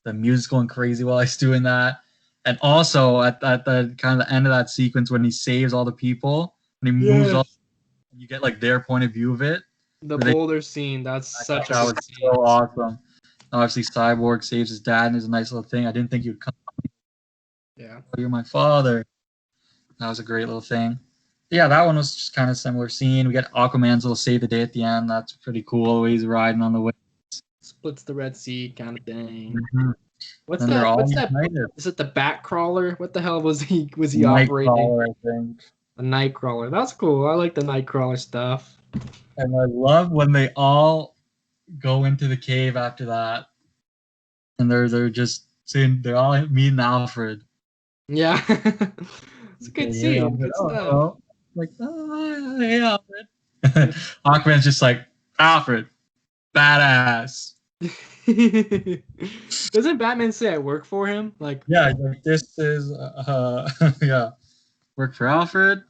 the music's going crazy while he's doing that. And also at the kind of the end of that sequence when he saves all the people, when he moves all you get like their point of view of it. The They- boulder scene, that's I such thought a that good was scene. so awesome. Obviously, Cyborg saves his dad, and there's a nice little thing. I didn't think he would come. Yeah. Oh, you're my father. That was a great little thing. Yeah, that one was just kind of similar scene. We get Aquaman's little save the day at the end. That's pretty cool. He's riding on the way. Splits the Red Sea kind of thing. Mhm. What's Then they're that? all What's that? united. Is it the bat crawler? What the hell was he operating? Nightcrawler, I think. The night crawler. That's cool. I like the night crawler stuff. And I love when they all go into the cave after that, and they're just saying they're all meeting Alfred. Yeah. It's a good scene. Good stuff. Like, oh, hey, Alfred. Aquaman's just like, Alfred, badass. Doesn't Batman say I work for him? Like, Yeah, like, this is, yeah, work for Alfred.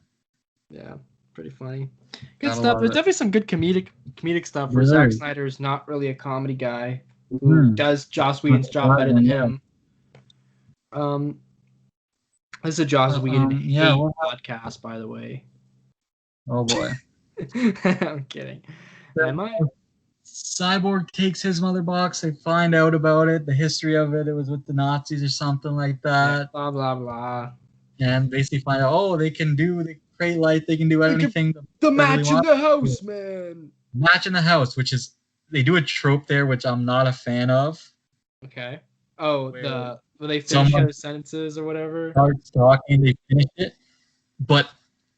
yeah, pretty funny. Good Gotta stuff. love There's it. definitely some good comedic stuff where Really? Zack Snyder is not really a comedy guy who Mhm. does Joss Whedon's job better than Yeah. him. This is a Joss Whedon yeah, hate what podcast, by the way. Oh boy. I'm kidding. Am I? Cyborg takes his mother box. They find out about it, the history of it. It was with the Nazis or something like Yeah, that. blah blah blah. And basically find out, oh, they create light, they can do anything. The they match really in want. the house, man. Match in the house, which is they do a trope there, which I'm not a fan of. Okay. Oh, Where where they finish someone- their sentences or whatever. Starts talking, they finish it. But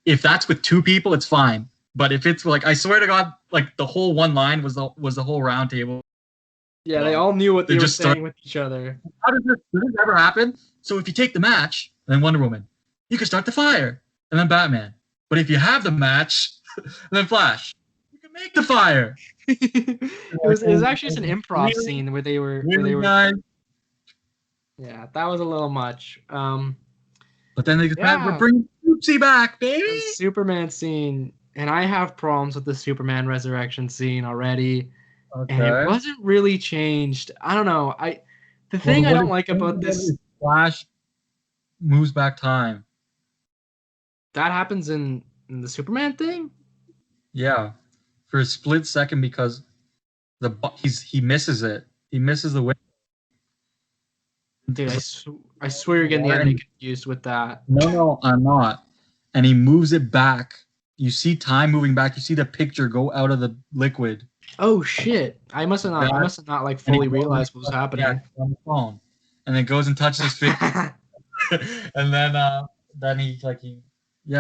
if that's with two people, it's fine. But if it's like, I swear to God, like the whole one line was the whole round table. Yeah, they all knew what they They were just saying start- with each other. How does this ever happen? So if you take the match, then Wonder Woman, you can start the fire, and then Batman. But if you have the match, and then Flash, you can make the fire. it was actually just an improv scene where they were Guys. yeah, that was a little much. But then they just Yeah. we're bringing Oopsie back, baby. The Superman scene, and I have problems with the Superman resurrection scene already, and it wasn't really changed. I don't know. The thing I don't like about this Flash moves back time. that happens in the Superman thing. Yeah, for a split second because he misses it. He misses the window. Dude, I swear you're getting the enemy confused with that. No, I'm not. And he moves it back. You see time moving back. You see the picture go out of the liquid. Oh shit! I must have not like fully realized what was happening. Yeah, on the phone, and then goes and touches his face, and then he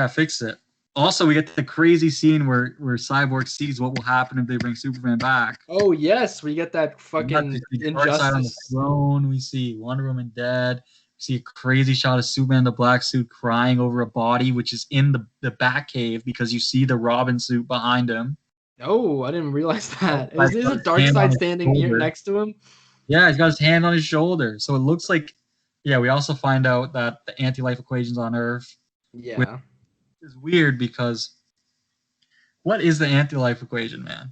fixed it. Also, we get the crazy scene where Cyborg sees what will happen if they bring Superman back. Oh yes, we get that fucking Darkseid on the injustice. throne. We see Wonder Woman dead. We see a crazy shot of Superman in the black suit crying over a body, which is in the Batcave because you see the Robin suit behind him. Oh, I didn't realize that. Like, Is a his hand on Darkseid his standing shoulder. next to him? Yeah, he's got his hand on his shoulder. So it looks like, yeah, we also find out that the anti-life equations on Earth Yeah. is weird because what is the anti-life equation, man?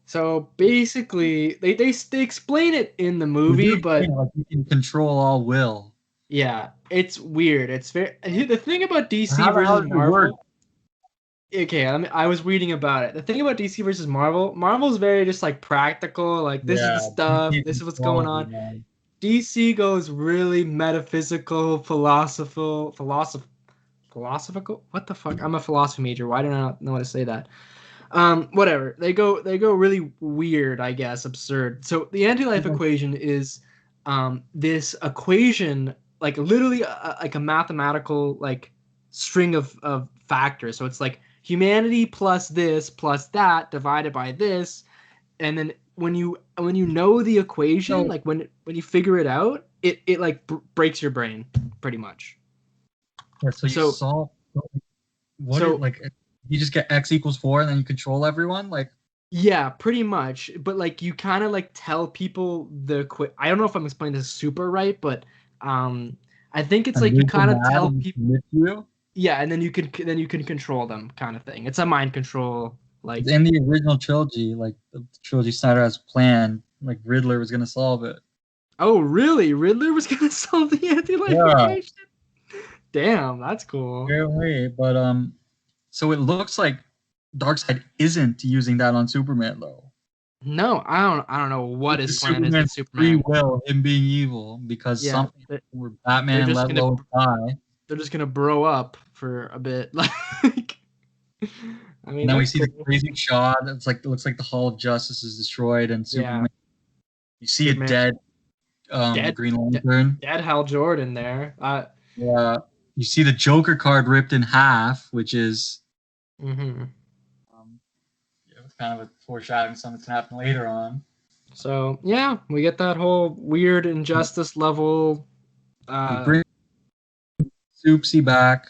So basically, they explain it in the movie, but like you can control all will. yeah, it's weird. It's very the thing about DC How versus does it work? Marvel. Okay, I was reading about it. The thing about DC versus Marvel's very just like practical. Like this is the stuff. This is what's going on. Man. DC goes really metaphysical, philosophical. What the fuck? I'm a philosophy major. Why do I not know how to say that? Whatever. They go really weird, I guess, absurd. So the anti-life equation is this equation, like literally like a mathematical like string of factors. So it's like humanity plus this plus that divided by this, and then when you know the equation, like when you figure it out, it like breaks your brain pretty much. Yeah, so you solve like you just get x equals 4 and then you control everyone, like yeah, pretty much. But like you kind of like tell people I don't know if I'm explaining this super right, but I think it's like you kind of tell people. Yeah, and then you can control them, kind of thing. It's a mind control. Like in the original trilogy, like the trilogy Snyder has planned, like Riddler was gonna solve it. Oh, really? Riddler was gonna solve the anti-life equation? Damn, that's cool. Apparently, but so it looks like Darkseid isn't using that on Superman though. No, I don't know what his plan is with Superman's free Superman. will, him being evil, because Yeah, something where Batman they're and just let gonna Lois die. they're just gonna bro up for a bit. Like, I mean, And then we that's see the cool. crazy shot. It's like it looks like the Hall of Justice is destroyed, and Yeah, Superman. You see a Superman dead dead, Green dead, Lantern. dead Hal Jordan there. You see the Joker card ripped in half, which is Mhm. um, kind of a foreshadowing something that's gonna happen later on. So yeah, we get that whole weird injustice level. They Uh, bring Soupsy back.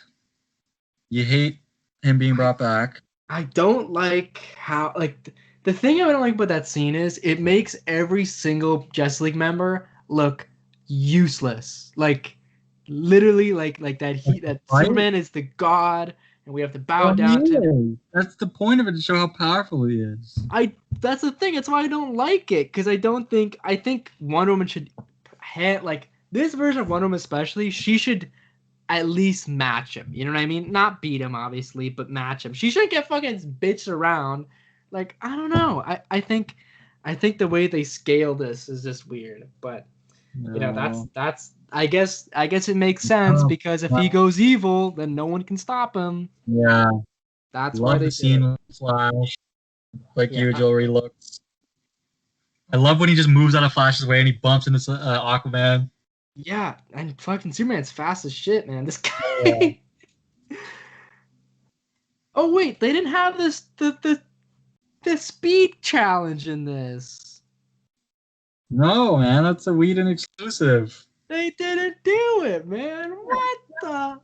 You hate him being I brought back. I don't like how the thing I don't like about that scene is it makes every single Justice League member look useless. Like literally like that Right? Superman is the god and we have to bow Well, he down to him. is. That's the point of it, to show how powerful he is. I That's the thing. That's why I don't like it because I think Wonder Woman should like this version of Wonder Woman especially. She should at least match him. You know what I mean? Not beat him, obviously, but match him. She shouldn't get fucking bitched around. Like, I don't know. I think the way they scale this is just weird. But No. that's I guess it makes sense Oh, because if he wow. goes evil, then no one can stop him. Yeah. That's why Love they the did it. scene with Flash. Like Yeah. you, Jory looks. I love when he just moves out of Flash's way and he bumps into Aquaman. Yeah, and fucking Superman's fast as shit, man. This Oh, guy. Oh wait, they didn't have the speed challenge in this. no, man, that's a Whedon exclusive. They didn't do it, man. What the?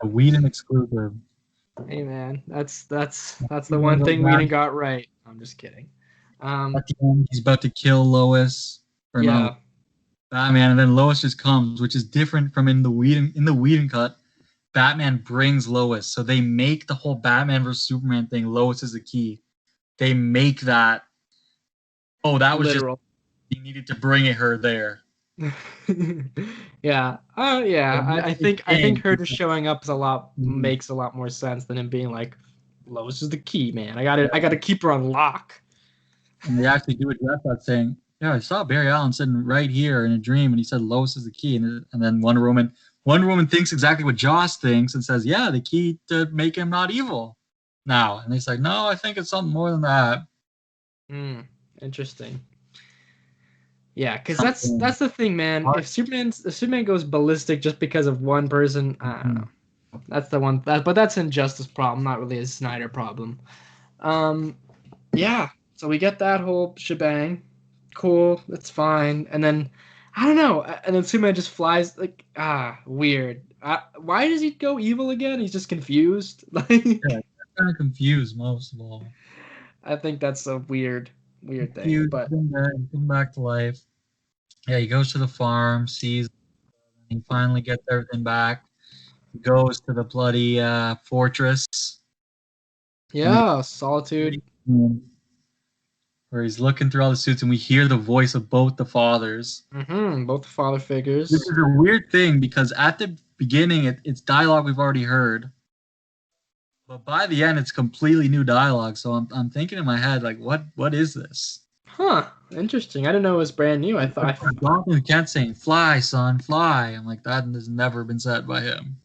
A Whedon exclusive. Hey, man, that's the Even one though thing we didn't got right. I'm just kidding. at the end, he's about to kill Lois, or no, Yeah, Batman, and then Lois just comes, which is different from in the Whedon cut. Batman brings Lois, so they make the whole Batman versus Superman thing. Lois is the key. They make that. Oh, that was just literal. he needed to bring it her there. Yeah, yeah. But not I think again, her just showing up is a lot mhm. makes a lot more sense than him being like, Lois is the key, man. I gotta keep her on lock. And they actually do address that, saying, "Yeah, I saw Barry Allen sitting right here in a dream, and he said Lois is the key." And then Wonder Woman thinks exactly what Joss thinks and says, "Yeah, the key to make him not evil." Now, and he's like, "No, I think it's something more than that." Hmm. Interesting. Yeah, because Something. that's the thing, man. If Superman goes ballistic just because of one person, I don't Mhm. know. That's the one. But that's an Injustice problem, not really a Snyder problem. Um, yeah. So we get that whole shebang. Cool. That's fine. And then I don't know. And then Superman just flies like weird. Why does he go evil again? He's just confused. Yeah, Like I'm kind of confused most of all. I think that's a weird thing. Confused, But come back to life. Yeah, he goes to the farm, sees, he finally gets everything back. He goes to the bloody fortress, and we yeah, Solitude. where he's looking through all the suits, and we hear the voice of both the fathers. Both father Which figures. is a weird thing because at the beginning it's dialogue we've already heard, but by the end it's completely new dialogue. So I'm thinking in my head like, what is this? Huh. Interesting. I didn't know it was brand new. I thought. Jonathan who kept saying "Fly, son, fly." I'm like, that has never been said by him.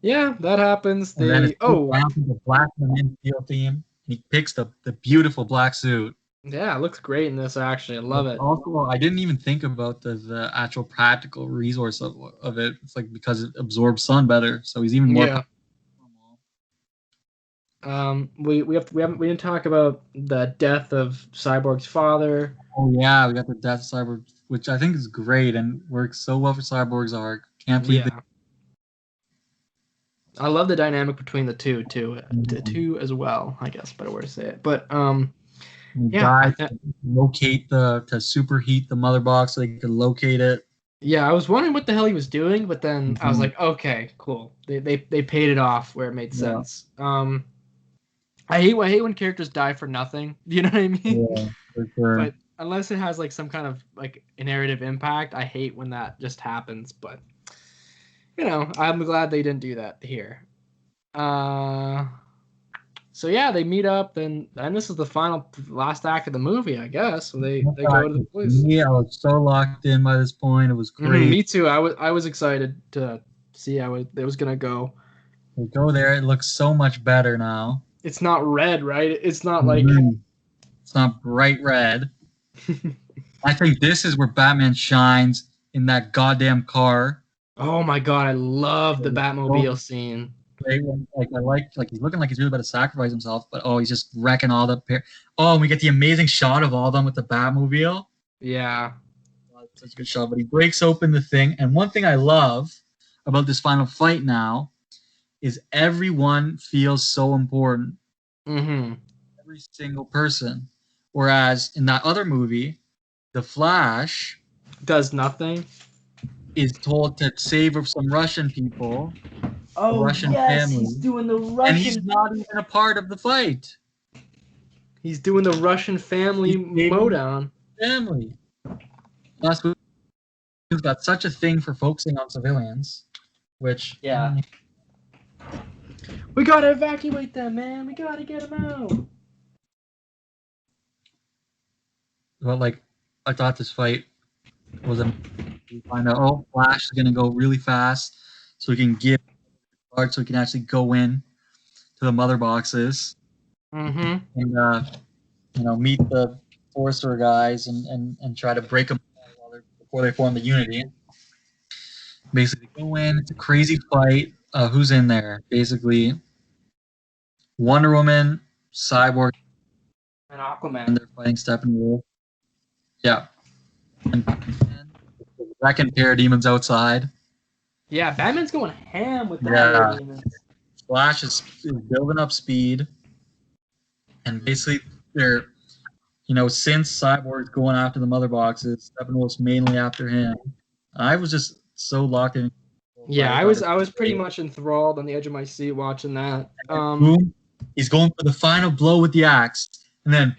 Yeah, that happens. And then it's They down to the Black Man Steel theme. And he picks the beautiful black suit. yeah, it looks great in this actually. I But love it. also, I didn't even think about the actual practical resource of it. It's like because it absorbs sun better, so he's even more Yeah. powerful. We didn't talk about the death of Cyborg's father. Oh yeah, we got the Death of Cyborg, which I think is great and works so well for Cyborg's arc. Can't believe they Yeah. I love the dynamic between the two, the Mhm. two as well, I guess better way to say it. But He yeah, died to locate to superheat the mother box so they could locate it. yeah, I was wondering what the hell he was doing, but then I was Mhm. like, okay, cool. They paid it off where it made Yeah, sense. I hate when characters die for nothing. You know what I mean? yeah, for sure. But unless it has like some kind of like narrative impact, I hate when that just happens. But I'm glad they didn't do that here. So yeah, they meet up, and this is the last act of the movie, I guess. So they go to the place. Yeah, I was so locked in by this point. It was great. Me too. I was excited to see how it was gonna go. We go there. It looks so much better now. It's not red, right? It's not like it's not bright red. I think this is where Batman shines in that goddamn car. Oh my god, I love the Batmobile scene. I like he's looking like he's really about to sacrifice himself, but he's just wrecking all the and we get the amazing shot of all of them with the Batmobile. Yeah. Such a good shot. But he breaks open the thing, and one thing I love about this final fight now is everyone feels so important. Mm-hmm. Every single person. Whereas in that other movie, the Flash does nothing. Is told to save some Russian people. Oh, Russian yes, family, he's doing the Russian... And he's not even a part of the fight. He's doing the Russian family mowdown. Family. Plus, we've got such a thing for focusing on civilians, which... Yeah. We gotta evacuate them, man. We gotta get them out. Well, like, I thought this fight was a... We find out, Flash is going to go really fast so we can get... so we can actually go in to the mother boxes. Mm-hmm. And, meet the Forcer guys and try to break them before they form the Unity. Basically, go in. It's a crazy fight. Who's in there? Basically, Wonder Woman, Cyborg, and Aquaman. And they're fighting Steppenwolf. Yeah. And the second parademons outside. Yeah, Batman's going ham with the parademons. Flash is building up speed. And basically, they're, since Cyborg's going after the mother boxes, Steppenwolf's mainly after him. I was just so locked in. Yeah, I was pretty much enthralled on the edge of my seat watching that. Boom. He's going for the final blow with the axe, and then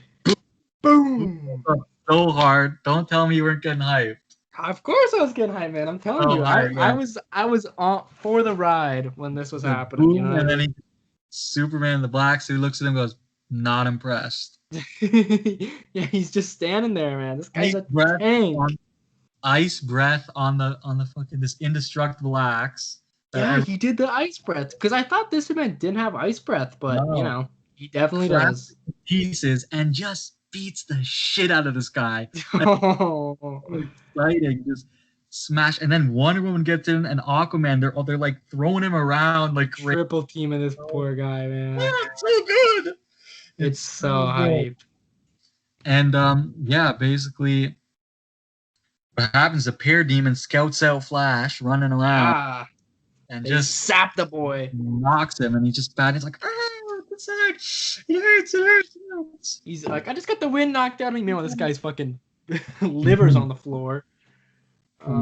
boom! So hard. Don't tell me you weren't getting hyped. Of course I was getting hyped, man. I'm telling you, I was on for the ride when this was happening. Boom, and then Superman in the black suit looks at him and goes, "Not impressed." Yeah, he's just standing there, man. This guy's a tank. Ice breath on the fucking this indestructible axe. Yeah, he did the ice breath because I thought this Superman didn't have ice breath, but he definitely does. Pieces and just beats the shit out of this guy. Exciting, just smash, and then Wonder Woman gets in, and Aquaman. They're like throwing him around like triple teaming this poor guy, man. It's so good. It's so hype. And basically. What happens? The parademon scouts out Flash running around and just sap the boy, knocks him, and he's just bad. He's like, it hurts. He's like, I just got the wind knocked out of me. This guy's fucking liver's on the floor.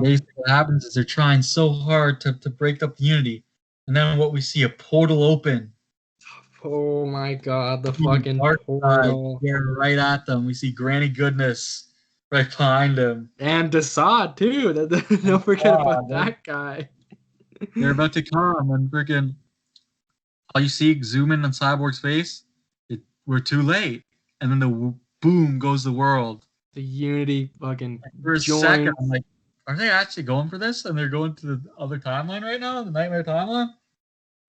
Basically, what happens is they're trying so hard to break up the Unity, and then what we see, a portal open. Oh my god, the fucking portal! Yeah, right at them. We see Granny Goodness. Right behind him. And Desaad, too. Don't forget about that guy. They're about to come, and freaking... All you see, zoom in on Cyborg's face, we're too late. And then the boom goes the world. The Unity fucking for a second, I'm like, are they actually going for this? And they're going to the other timeline right now? The Nightmare timeline?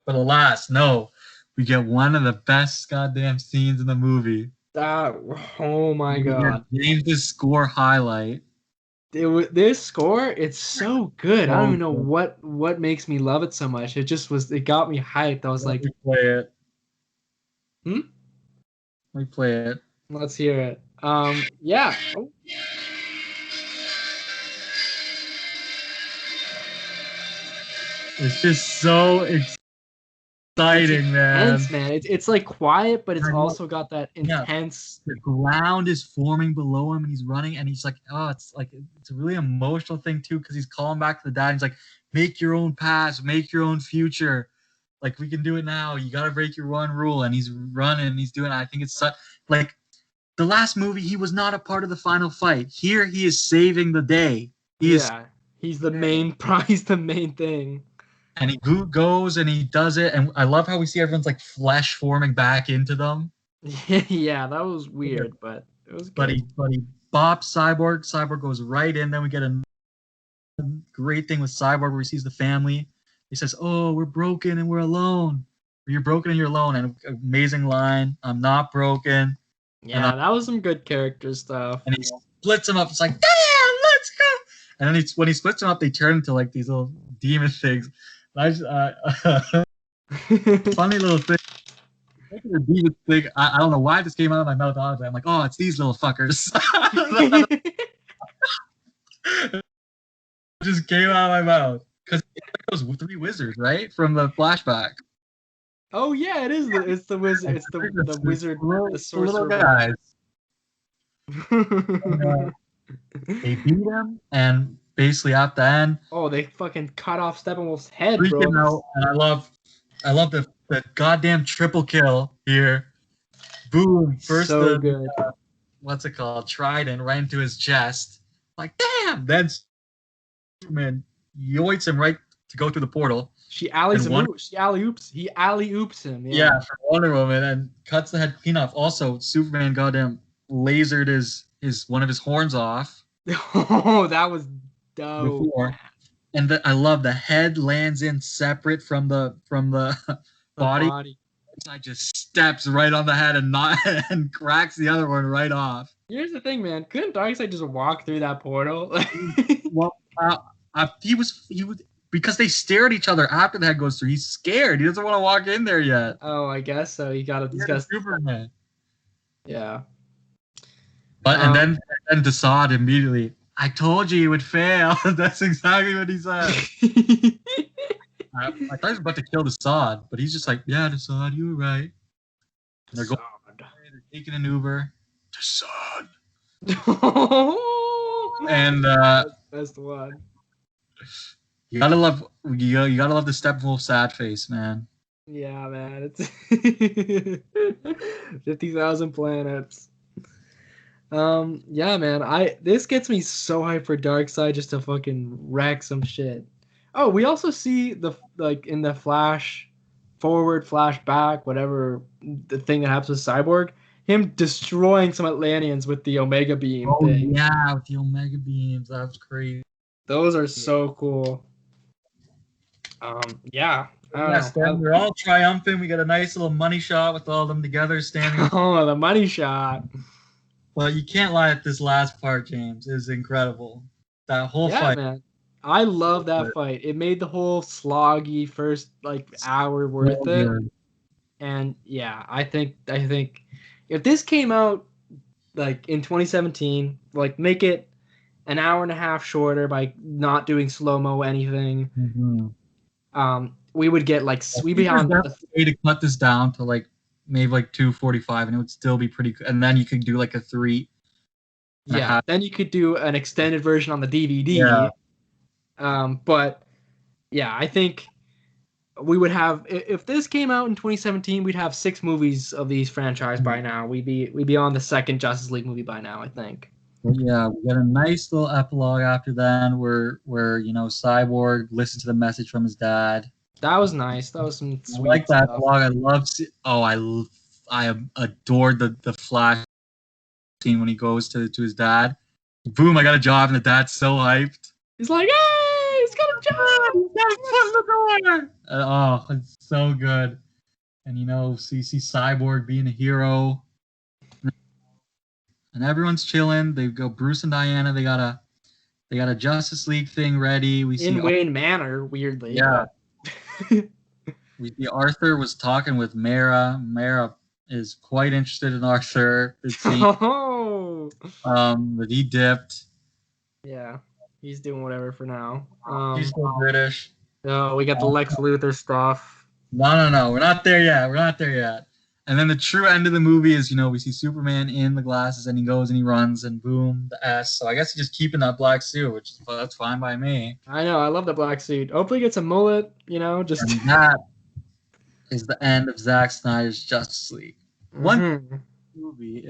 But alas, no. We get one of the best goddamn scenes in the movie. Oh my god! James' score highlight. This score, it's so good. I don't even know what makes me love it so much. It just was. It got me hyped. I was like, play it. Let me play it. Let's hear it. Yeah. Oh. It's just so exciting, man. It's like quiet, but it's also got that intense. The ground is forming below him, and he's running, and he's like, it's a really emotional thing too, because he's calling back to the dad. He's like, make your own past, make your own future. Like, we can do it now. You got to break your one rule, and he's running, and he's doing it. I think it's such like the last movie. He was not a part of the final fight. Here, he is saving the day. He's the main prize, the main thing. And he goes and he does it, and I love how we see everyone's like flesh forming back into them. Yeah, that was weird, but it was But good. he bops Cyborg. Cyborg goes right in. Then we get a great thing with Cyborg where he sees the family. He says, "Oh, we're broken and we're alone. You're broken and you're alone." And amazing line, "I'm not broken." Yeah, that was some good character stuff. And he splits them up. It's like, damn, let's go. And then when he splits them up, they turn into like these little demon things. I just, funny little thing. The demon thing. I don't know why this came out of my mouth. Honestly, I'm like, oh, it's these little fuckers. Just came out of my mouth because it's those three wizards, right, from the flashback. Oh yeah, it is. It's the wizard. It's the wizard. The sorcerer little guys. And, they beat him, and basically at the end, oh, they fucking cut off Steppenwolf's head, bro. out, and I love the goddamn triple kill here. Boom! First, so good. What's it called? Trident right into his chest. Like, damn! Then Superman yoinks him right to go through the portal. She alley-oops. He alley-oops him. Yeah, for Wonder Woman, and cuts the head clean off. Also, Superman goddamn lasered his one of his horns off. Oh, that was dope. Before. And I love the head lands in separate from the body. I just steps right on the head and cracks the other one right off. Here's the thing, man. Couldn't Darkseid just walk through that portal? Well, he was because they stare at each other after the head goes through. He's scared. He doesn't want to walk in there yet. Oh, I guess so. He's got Superman. Yeah. But and then Desaad immediately. I told you he would fail. That's exactly what he said. I thought he was about to kill Desaad, but he's just like, yeah, Desaad, you were right. And they're going. They're taking an Uber. Desaad. And that's the one. You gotta love the Steppenwolf sad face, man. Yeah, man. It's 50,000 planets. Yeah, man. This gets me so hyped for Darkseid just to fucking wreck some shit. Oh, we also see in the flash forward, flash back, whatever the thing that happens with Cyborg, him destroying some Atlanteans with the Omega Beam thing. Yeah, with the Omega Beams. That was crazy. Those are so cool. Yeah. We're all triumphant. We got a nice little money shot with all of them together standing. Oh, the money shot. But you can't lie at this last part, James. It was incredible. That whole fight. Man. I love that fight. It made the whole sloggy first hour worth it. And yeah, I think if this came out in 2017, make it an hour and a half shorter by not doing slow-mo anything. Mm-hmm. We would get we'd be on the way to cut this down to maybe 2:45, and it would still be pretty good. And then you could do a 3. Yeah, then you could do an extended version on the DVD. Yeah. But yeah, I think we would have, if this came out in 2017, we'd have 6 movies of these franchise by now. We'd be on the second Justice League movie by now, I think. Yeah, we got a nice little epilogue after then where Cyborg listens to the message from his dad. That was nice. That was some sweet I like that stuff. epilogue. I adored the Flash scene when he goes to his dad. Boom! I got a job, and the dad's so hyped. He's like, "Hey, he's got a job! He's got a foot in the door!" Oh, it's so good. And see Cyborg being a hero. And everyone's chilling. They go Bruce and Diana. They got a Justice League thing ready. We see in Wayne Manor, weirdly. Yeah. We see Arthur was talking with Mara. Mara is quite interested in Arthur. But he dipped. Yeah, he's doing whatever for now. He's still British. Oh, we got the Lex Luthor stuff. No. We're not there yet. And then the true end of the movie is, we see Superman in the glasses, and he goes and he runs, and boom, the S. So I guess he's just keeping that black suit, that's fine by me. I know, I love the black suit. Hopefully he gets a mullet, just. And that is the end of Zack Snyder's Justice League. One movie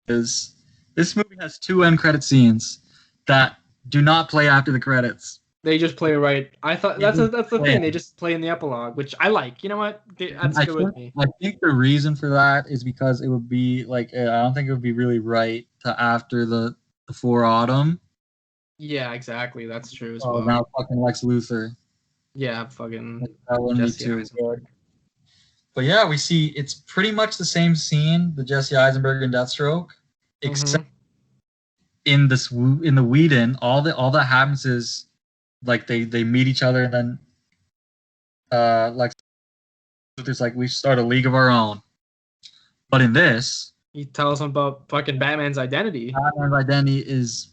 is, this movie has 2 end credit scenes that do not play after the credits. They just play right. I thought They that's just the play thing. it. They just play in the epilogue, which I like. You know what? That's I good with think me. I think the reason for that is because it would be like I don't think it would be really right to after the four autumn. Yeah, exactly. That's true as Oh, well. now fucking Lex Luthor. Yeah, fucking That wouldn't be Jesse too good. Eisenberg. But yeah, we see it's pretty much the same scene, the Jesse Eisenberg and Deathstroke, except Mm-hmm. in the Whedon, all that happens is like they meet each other and then Lex Luthor's like we start a league of our own. But in this, He tells him about fucking Batman's identity. Batman's identity is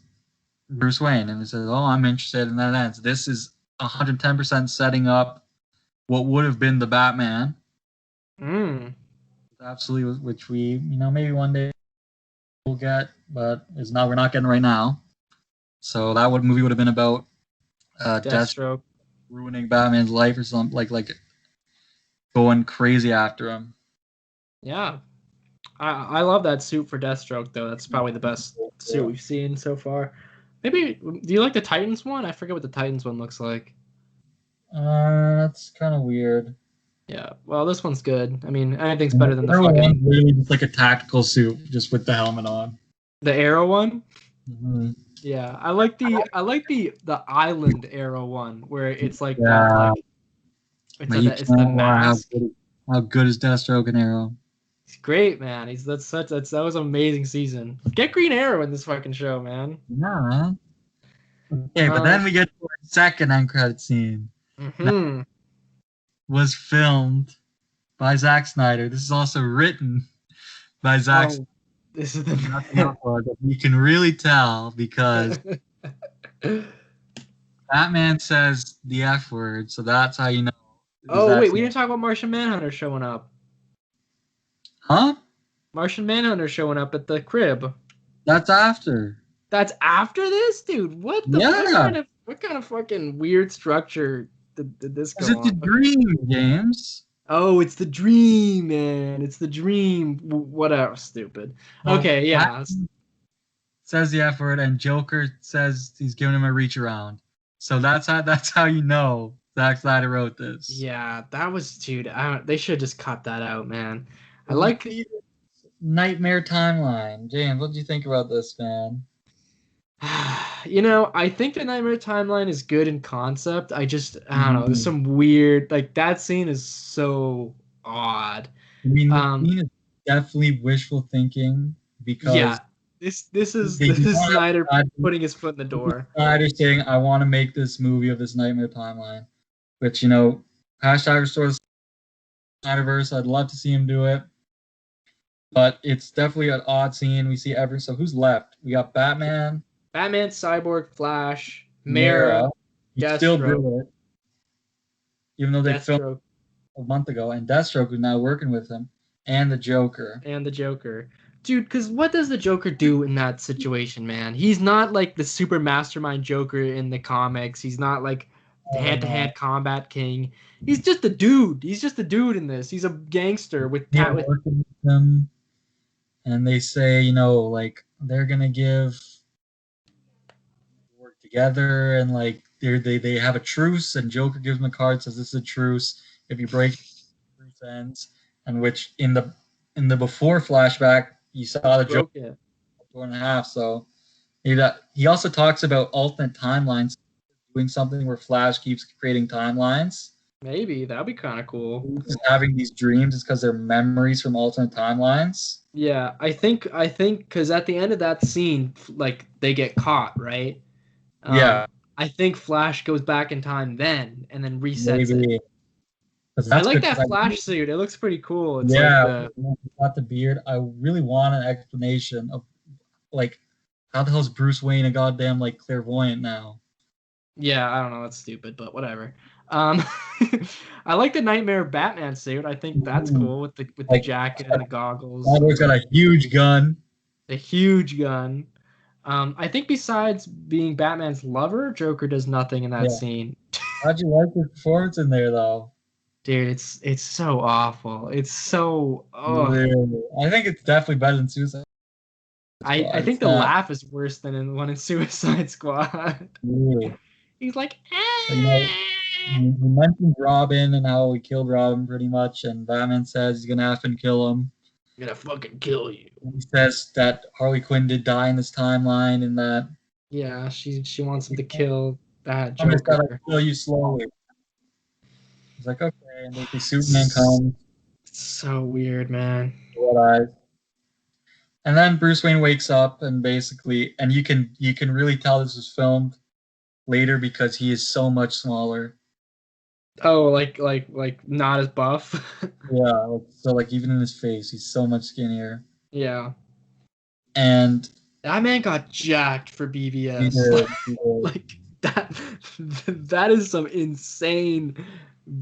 Bruce Wayne, and he says, "Oh, I'm interested," and that ends. This is 110% setting up what would have been the Batman, Mm. absolutely, which we maybe one day we'll get, but is not we're not getting right now. So that movie would have been about Death Deathstroke. ruining Batman's life or something like going crazy after him. Yeah. I love that suit for Deathstroke though. That's probably the best suit we've seen so far. Maybe do you like the Titans one? I forget what the Titans one looks like. That's kind of weird. Yeah. Well, this one's good. I mean, anything's better than the Everyone's fucking really just like a tactical suit, just with the helmet on. the Arrow one. Mm-hmm. Yeah, I like the Island Arrow one where it's like got Yeah, like but you it's the can't lie mask. how good is Deathstroke and Arrow. He's great, man. That was an amazing season. Get Green Arrow in this fucking show, man. Yeah, man. Okay, but Um, then we get to our second end credit scene. That hmm was filmed by Zack Snyder. This is also written by Zack Snyder. Oh, this is Not the the outlaw, but you can really tell because Batman says the F word, so that's how you know. Oh Zack wait, we Snyder. didn't talk about Martian Manhunter showing up. Huh? Martian Manhunter showing up at the crib. That's after. That's after this, dude. Yeah, What kind of fucking weird structure did this because go it's a on? dream, James. Oh, it's the dream, man. It's the dream. Whatever, stupid. So Okay, yeah. Batman says the F word, and Joker says he's giving him a reach around. So that's how you know Zack Snyder wrote this. Yeah, that was, dude. They should just cut that out, man. I This is like, the nightmare timeline. James, what do you think about this, man? I think the Nightmare Timeline is good in concept. I don't know. There's Mhm. some weird, like that scene is so odd. I mean, the Um, scene is definitely wishful thinking because yeah, this you is don't Snyder have putting his foot in the door. Snyder saying, "I want to make this movie of this nightmare timeline," which hashtag restore the Snyderverse. I'd love to see him do it, but it's definitely an odd scene. We see so who's left? We got Batman, Batman, Cyborg, Flash, Mara, Mara. He still did Deathstroke, it, even though they filmed Deathstroke, a month ago, and Deathstroke is now working with him, and the Joker. and the Joker. Dude, because what does the Joker do in that situation, man? He's not like the super mastermind Joker in the comics. He's not like the Oh no. hand-to-hand combat king. He's just a dude. He's just a dude in this. He's a gangster with They're tat with. working with them, and they say, like they're gonna work together, and like they have a truce, and Joker gives them a card, says this is a truce. If you break, truce ends. And which in the before flashback, you saw the Joker Broke it. torn in half. So he also talks about alternate timelines, doing something where Flash keeps creating timelines. Maybe that'd be kind of cool. Just having these dreams is because they're memories from alternate timelines. Yeah, I think because at the end of that scene, like they get caught, right? Yeah, I think Flash goes back in time then and then resets it. maybe. Because I that's like good. that Flash suit. It looks pretty cool. It's like Yeah, the got the beard. I really want an explanation of like how the hell's Bruce Wayne a goddamn like clairvoyant now? yeah, I don't know, that's stupid, but whatever. Um I like the Nightmare Batman suit. I think that's Ooh, cool with the like jacket and the goggles, Cyborg's got a huge gun. the huge gun. I think besides being Batman's lover, Joker does nothing in that Yeah. scene. How'd you like his performance in there though? Dude, it's so awful. It's so Really? I think it's definitely better than Suicide I Squad. think It's the not laugh is worse than in the one in Suicide Squad. really. He's like, But, you mentioned Robin and how he killed Robin pretty much, and Batman says he's gonna have to kill him. I'm gonna fucking kill you. He says that Harley Quinn did die in this timeline, and that Yeah, she wants him to kill that promise that Joker. I'll kill you slowly. He's like, okay, and the Superman comes, So weird, man. eyes. And then Bruce Wayne wakes up and basically, and you can really tell this was filmed later because he is so much smaller. Oh, like not as buff. Yeah, so like even in his face, he's so much skinnier. Yeah. And That man got jacked for BVS. he did. Like that is some insane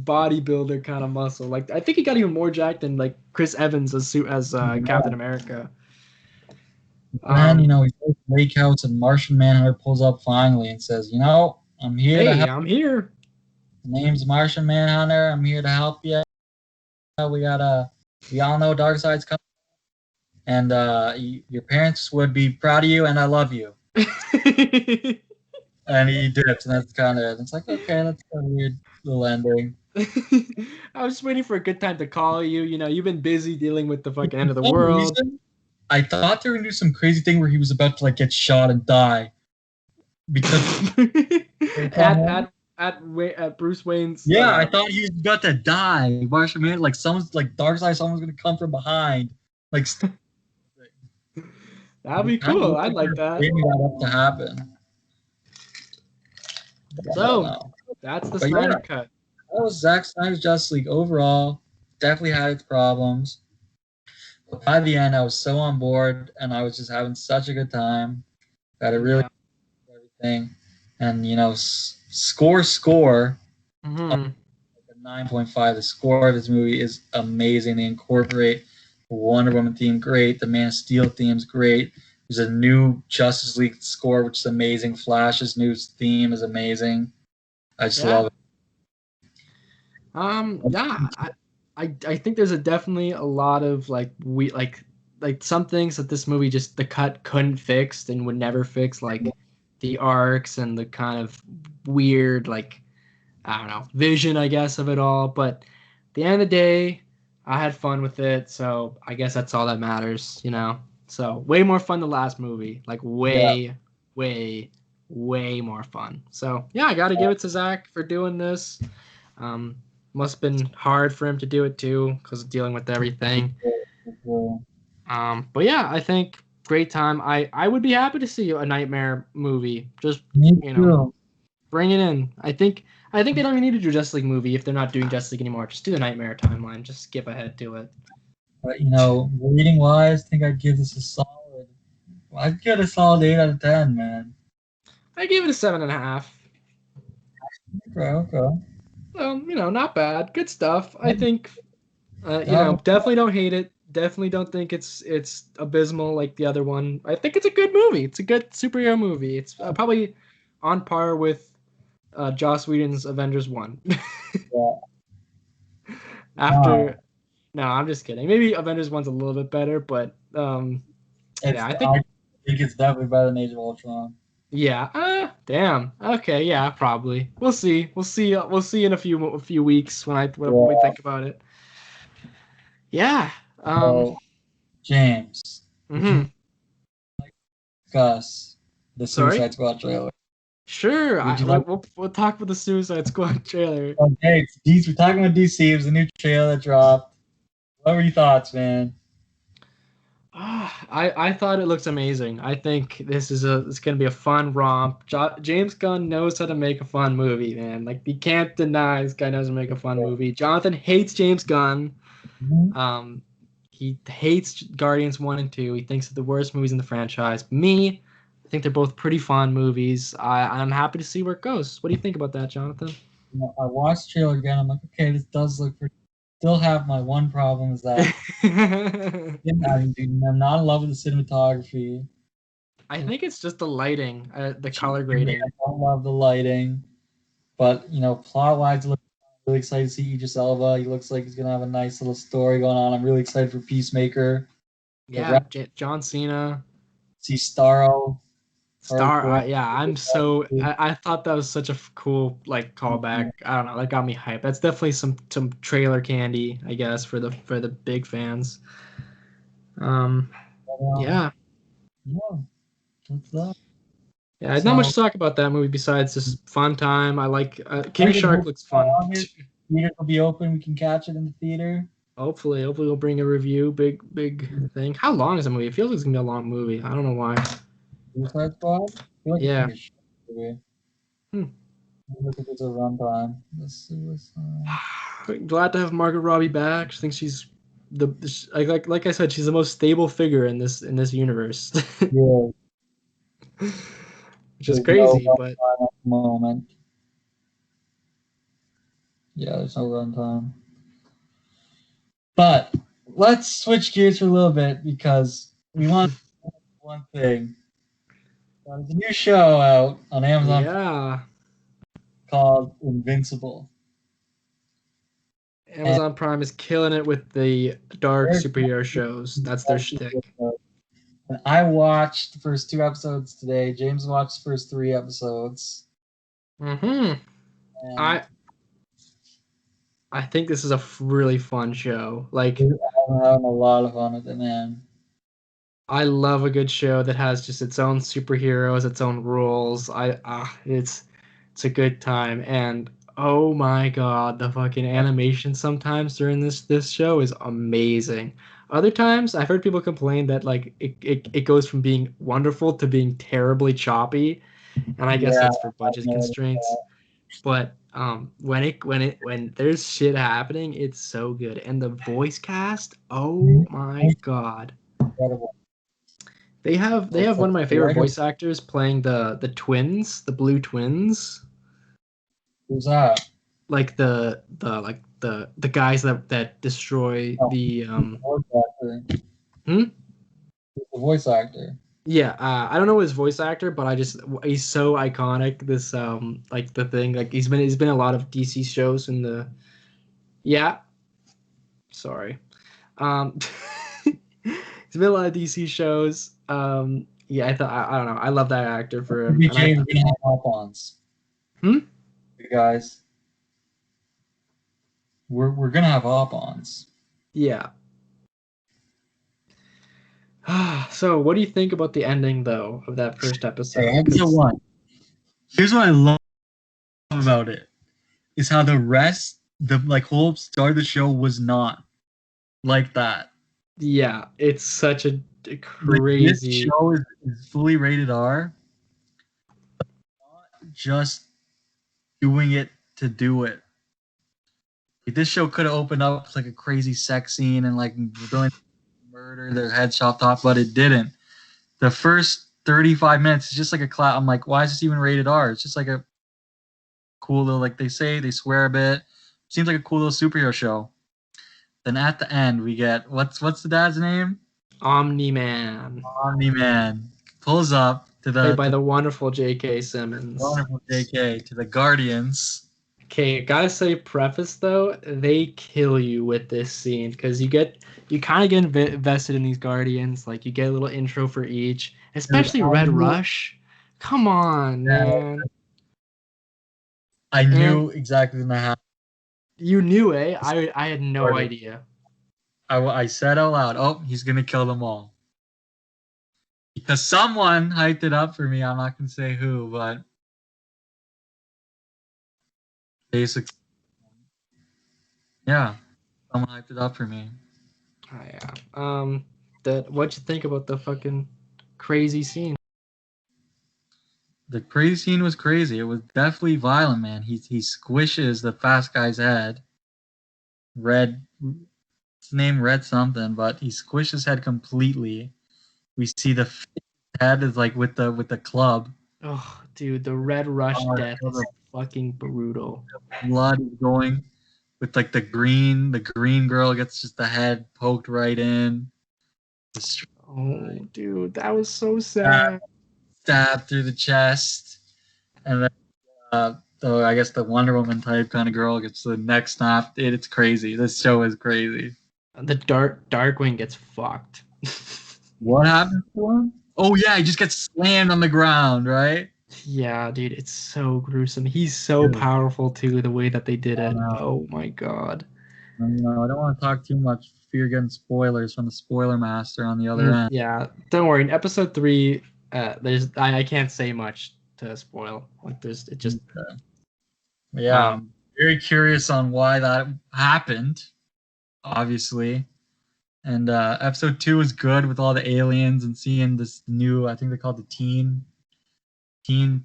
bodybuilder kind of muscle. Like I think he got even more jacked than like Chris Evans as Captain America. And he goes to the lake house, and Martian Manhunter pulls up finally and says, I'm here to Hey, help. I'm here. My name's Martian Manhunter. I'm here to help you. We all know Darkseid's coming, and your parents would be proud of you, and I love you. And he dips, and that's kind of, it's like, okay, that's a weird little ending. I was just waiting for a good time to call you. You've been busy dealing with the fucking end of the For some world. reason, I thought they were gonna do some crazy thing where he was about to like get shot and die because at Bruce Wayne's. Yeah, I thought he was about to die. Martian Man, like someone's like Darkseid, someone's gonna come from behind. Like that'd be cool. I'd like that. Maybe that up to happen. So that's the Snyder cut. That was Zack Snyder's Justice League. Overall, definitely had its problems. But by the end, I was so on board, and I was just having such a good time. That it really everything, and score. Mm-hmm. 9.5. The score of this movie is amazing. They incorporate the Wonder Woman theme, great. The Man of Steel theme's great. There's a new Justice League score, which is amazing. Flash's new theme is amazing. I just love it. Yeah, I think there's definitely a lot of like some things that this movie just the cut couldn't fix and would never fix, like the arcs and the kind of weird like I don't know vision I guess of it all. But at the end of the day, I had fun with it, so I guess that's all that matters, So way more fun than the last movie, like way more fun. So yeah, I got to give it to Zach for doing this. Must have been hard for him to do it too because of dealing with everything. But yeah, I think great time. I would be happy to see a Nightmare movie. Just bring it in. I think they don't even need to do a Justice League movie if they're not doing Justice League anymore. Just do the Nightmare timeline. Just skip ahead to it. But rating wise, I think I'd give this a solid. I'd give it a solid 8 out of 10, man. I gave it a 7.5. Okay. Not bad. Good stuff. I think, definitely don't hate it. Definitely don't think it's abysmal like the other one. I think it's a good movie. It's a good superhero movie. It's probably on par with Joss Whedon's Avengers 1. Yeah. No, I'm just kidding. Maybe Avengers 1's a little bit better, but I think it's definitely better than Age of Ultron. Yeah. Damn. Okay. Yeah. Probably. We'll see. We'll see in a few weeks when we think about it. Yeah. James. Mm-hmm. Discuss the Suicide Squad trailer. Sure. We'll talk about the Suicide Squad trailer. Okay. We're talking about DC. It was a new trailer that dropped. What were your thoughts, man? I thought it looks amazing. I think it's gonna be a fun romp. James Gunn knows how to make a fun movie, man. Like you can't deny this guy knows how to make a fun movie. Jonathan hates James Gunn. Mm-hmm. He hates Guardians 1 and 2. He thinks they're the worst movies in the franchise. Me, I think they're both pretty fun movies. I'm happy to see where it goes. What do you think about that, Jonathan? I watched the trailer again. I'm like, okay, this does look pretty. Still have my one problem is that I'm not in love with the cinematography. I think it's just the lighting, the color grading. I don't love the lighting, but plot-wise, I'm really excited to see Idris Elba. He looks like he's gonna have a nice little story going on. I'm really excited for Peacemaker. Yeah, John Cena. See Starro. I thought that was such a cool like callback. I don't know, that got me hyped. That's definitely some trailer candy, I guess, for the big fans. Yeah. Yeah, that's that. Yeah, there's not much So, to talk about that movie besides just fun time. I like King excited Shark looks fun. August. Theater will be open. We can catch it in the theater. Hopefully we'll bring a review. Big thing. How long is the movie? It feels like it's gonna be a long movie. I don't know why. Suicide Squad. I feel like it's gonna Yeah. be a short movie. Hmm. I don't think it's a runtime. The Suicide. Glad to have Margot Robbie back. I think she's like I said, she's the most stable figure in this universe, Yeah, which is there's no crazy. But runtime at the moment. Yeah, there's no runtime. But let's switch gears for a little bit because we want one thing. There's a new show out on Amazon yeah, called Invincible. And Amazon Prime is killing it with the dark they're superhero shows. That's their shtick. and I watched the first 2 episodes today. James watched the first 3 episodes. Hmm. And I I think this is a really fun show. Like I'm having a lot of fun with it, man. I love a good show that has just its own superheroes, its own rules. It's a good time, and oh my god, the fucking animation sometimes during this show is amazing. Other times, I've heard people complain that like it goes from being wonderful to being terribly choppy, and I guess Yeah, that's for I budget noticed constraints. that. But when there's shit happening, it's so good, and the voice cast, oh my god. Incredible. They have It's one like of my the favorite writer, voice actors playing the twins, the blue twins, who's that? like the guys that destroy Oh, the he's the voice actor. hmm? He's the voice actor. Yeah, I don't know his voice actor, but he's so iconic. This like the thing like he's been in a lot of DC shows in the yeah, sorry. Um he's been in a lot of DC shows. Yeah, I don't know. I love that actor for him, and I BJ, we're thought gonna have hop-ons. hmm? You guys, we're gonna have hop-ons. Yeah. So, what do you think about the ending, though, of that first Okay, episode? episode 'Cause one. Here's what I love about it is how the rest, the like whole start of the show was not like that. yeah, it's such a Like this crazy. show is fully rated R, not just doing it to do it. Like, this show could have opened up with, like a crazy sex scene and like doing murder, their head chopped off, but it didn't. The first 35 minutes is just like a clap. I'm like, why is this even rated R? It's just like a cool little, like they swear a bit. Seems like a cool little superhero show. Then at the end we get what's the dad's name? Omni Man, Omni Man pulls up to played the by the wonderful J.K. Simmons. wonderful JK to the Guardians. Okay, gotta say, preface though, they kill you with this scene because you kind of get invested in these Guardians. Like you get a little intro for each, especially Red Rush. Come on, man. I And knew exactly what happened. you knew, eh? I had no idea. I said out loud, "Oh, he's gonna kill them all," because someone hyped it up for me. I'm not gonna say who, but basically, yeah, someone hyped it up for me. Oh, yeah. What'd you think about the fucking crazy scene? The crazy scene was crazy. It was definitely violent, man. He squishes the fast guy's head. Red, his name Red something, but he squished his head completely. We see the head is like with the club. Oh, dude, the Red Rush Oh, death is fucking brutal. blood is going with like the green girl gets just the head poked right in. Oh, dude, that was so sad. Stabbed through the chest, and then I guess the Wonder Woman type kind of girl gets the neck snapped. It's crazy. This show is crazy. The Darkwing gets fucked. What happened to him? Oh yeah, he just gets slammed on the ground, right? Yeah, dude, it's so gruesome. He's so Dude, powerful too, the way that they did I it. know. Oh my god. I don't want to talk too much. Fear getting spoilers from the spoiler master on the other end. Yeah, don't worry. In episode 3, I can't say much to spoil. Like there's it just Okay. Yeah, um I'm very curious on why that happened, obviously. And episode 2 is good with all the aliens and seeing this new, I think they call it the teen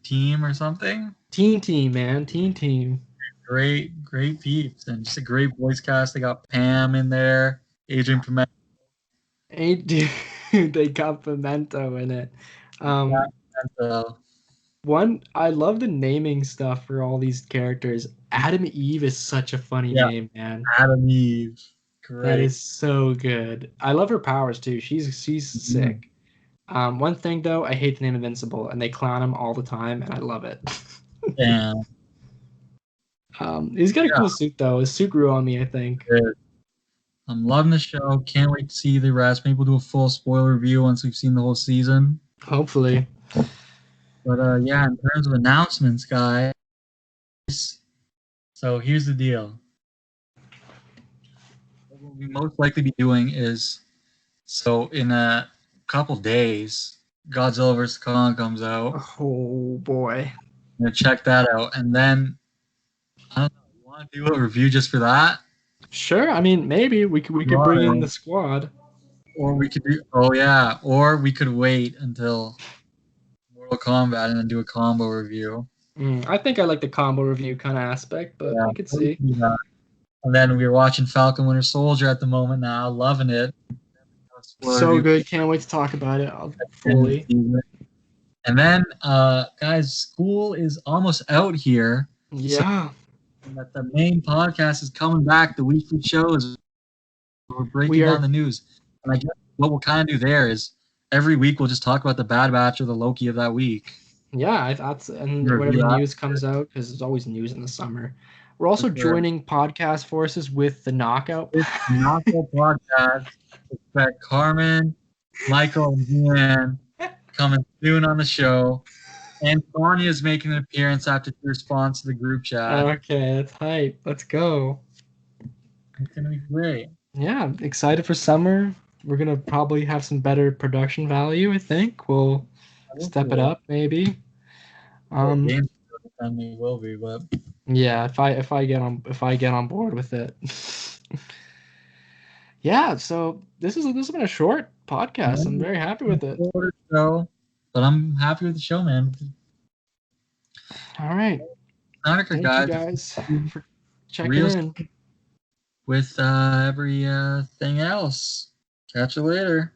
team or something. Teen Team, man, Teen Team. Great peeps and just a great voice cast. They got Pam in there, Adrian Pimento. Ain't dude, they got Pimento in it. Yeah, Um, and, One, I love the naming stuff for all these characters. Adam Eve is such a funny yeah, name, man. Adam Eve. That Great. is so good. I love her powers too. She's Mhm. sick. One thing though, I hate the name Invincible, and they clown him all the time, and I love it. And He's got a yeah, cool suit though. His suit grew on me, I think. good. I'm loving the show. Can't wait to see the rest. Maybe we'll do a full spoiler review once we've seen the whole season. Hopefully. But yeah, in terms of announcements, guys. So here's the deal. What we'll most likely be doing is so in a couple days, Godzilla vs. Kong comes out. Oh boy. I'm gonna check that out, and then I don't know. You want to do a review just for that, Sure. I mean, maybe we could bring in the squad. or we could do. Oh yeah, or we could wait until Mortal Kombat and then do a combo review. I think I like the combo review kind of aspect, but Yeah, we could we see. can do that. And then we're watching Falcon Winter Soldier at the moment now, loving it. Spoiler So review. good. Can't wait to talk about it fully. And then, guys, school is almost out here. So Yeah. that the main podcast is coming back. The weekly shows we're breaking We down are the news. And I guess what we'll kind of do there is every week we'll just talk about the Bad Batch or the Loki of that week. Yeah, that's and Review whatever that. news comes out because there's always news in the summer. We're also For sure. joining podcast forces with the Knockout. It's Knockout Podcast. Expect Carmen, Michael, and Jan coming soon on the show. And Sonia is making an appearance after she responds to the group chat. Okay, that's hype. Let's go. It's gonna be great. Yeah, excited for summer. We're gonna probably have some better production value. I think we'll step it up maybe. Games will be, but Yeah, if I get on board with it. Yeah, so this has been a short podcast. I'm very happy with it. Show, but I'm happy with the show, man. All right. Thank you guys for checking in. With everything else. Catch you later.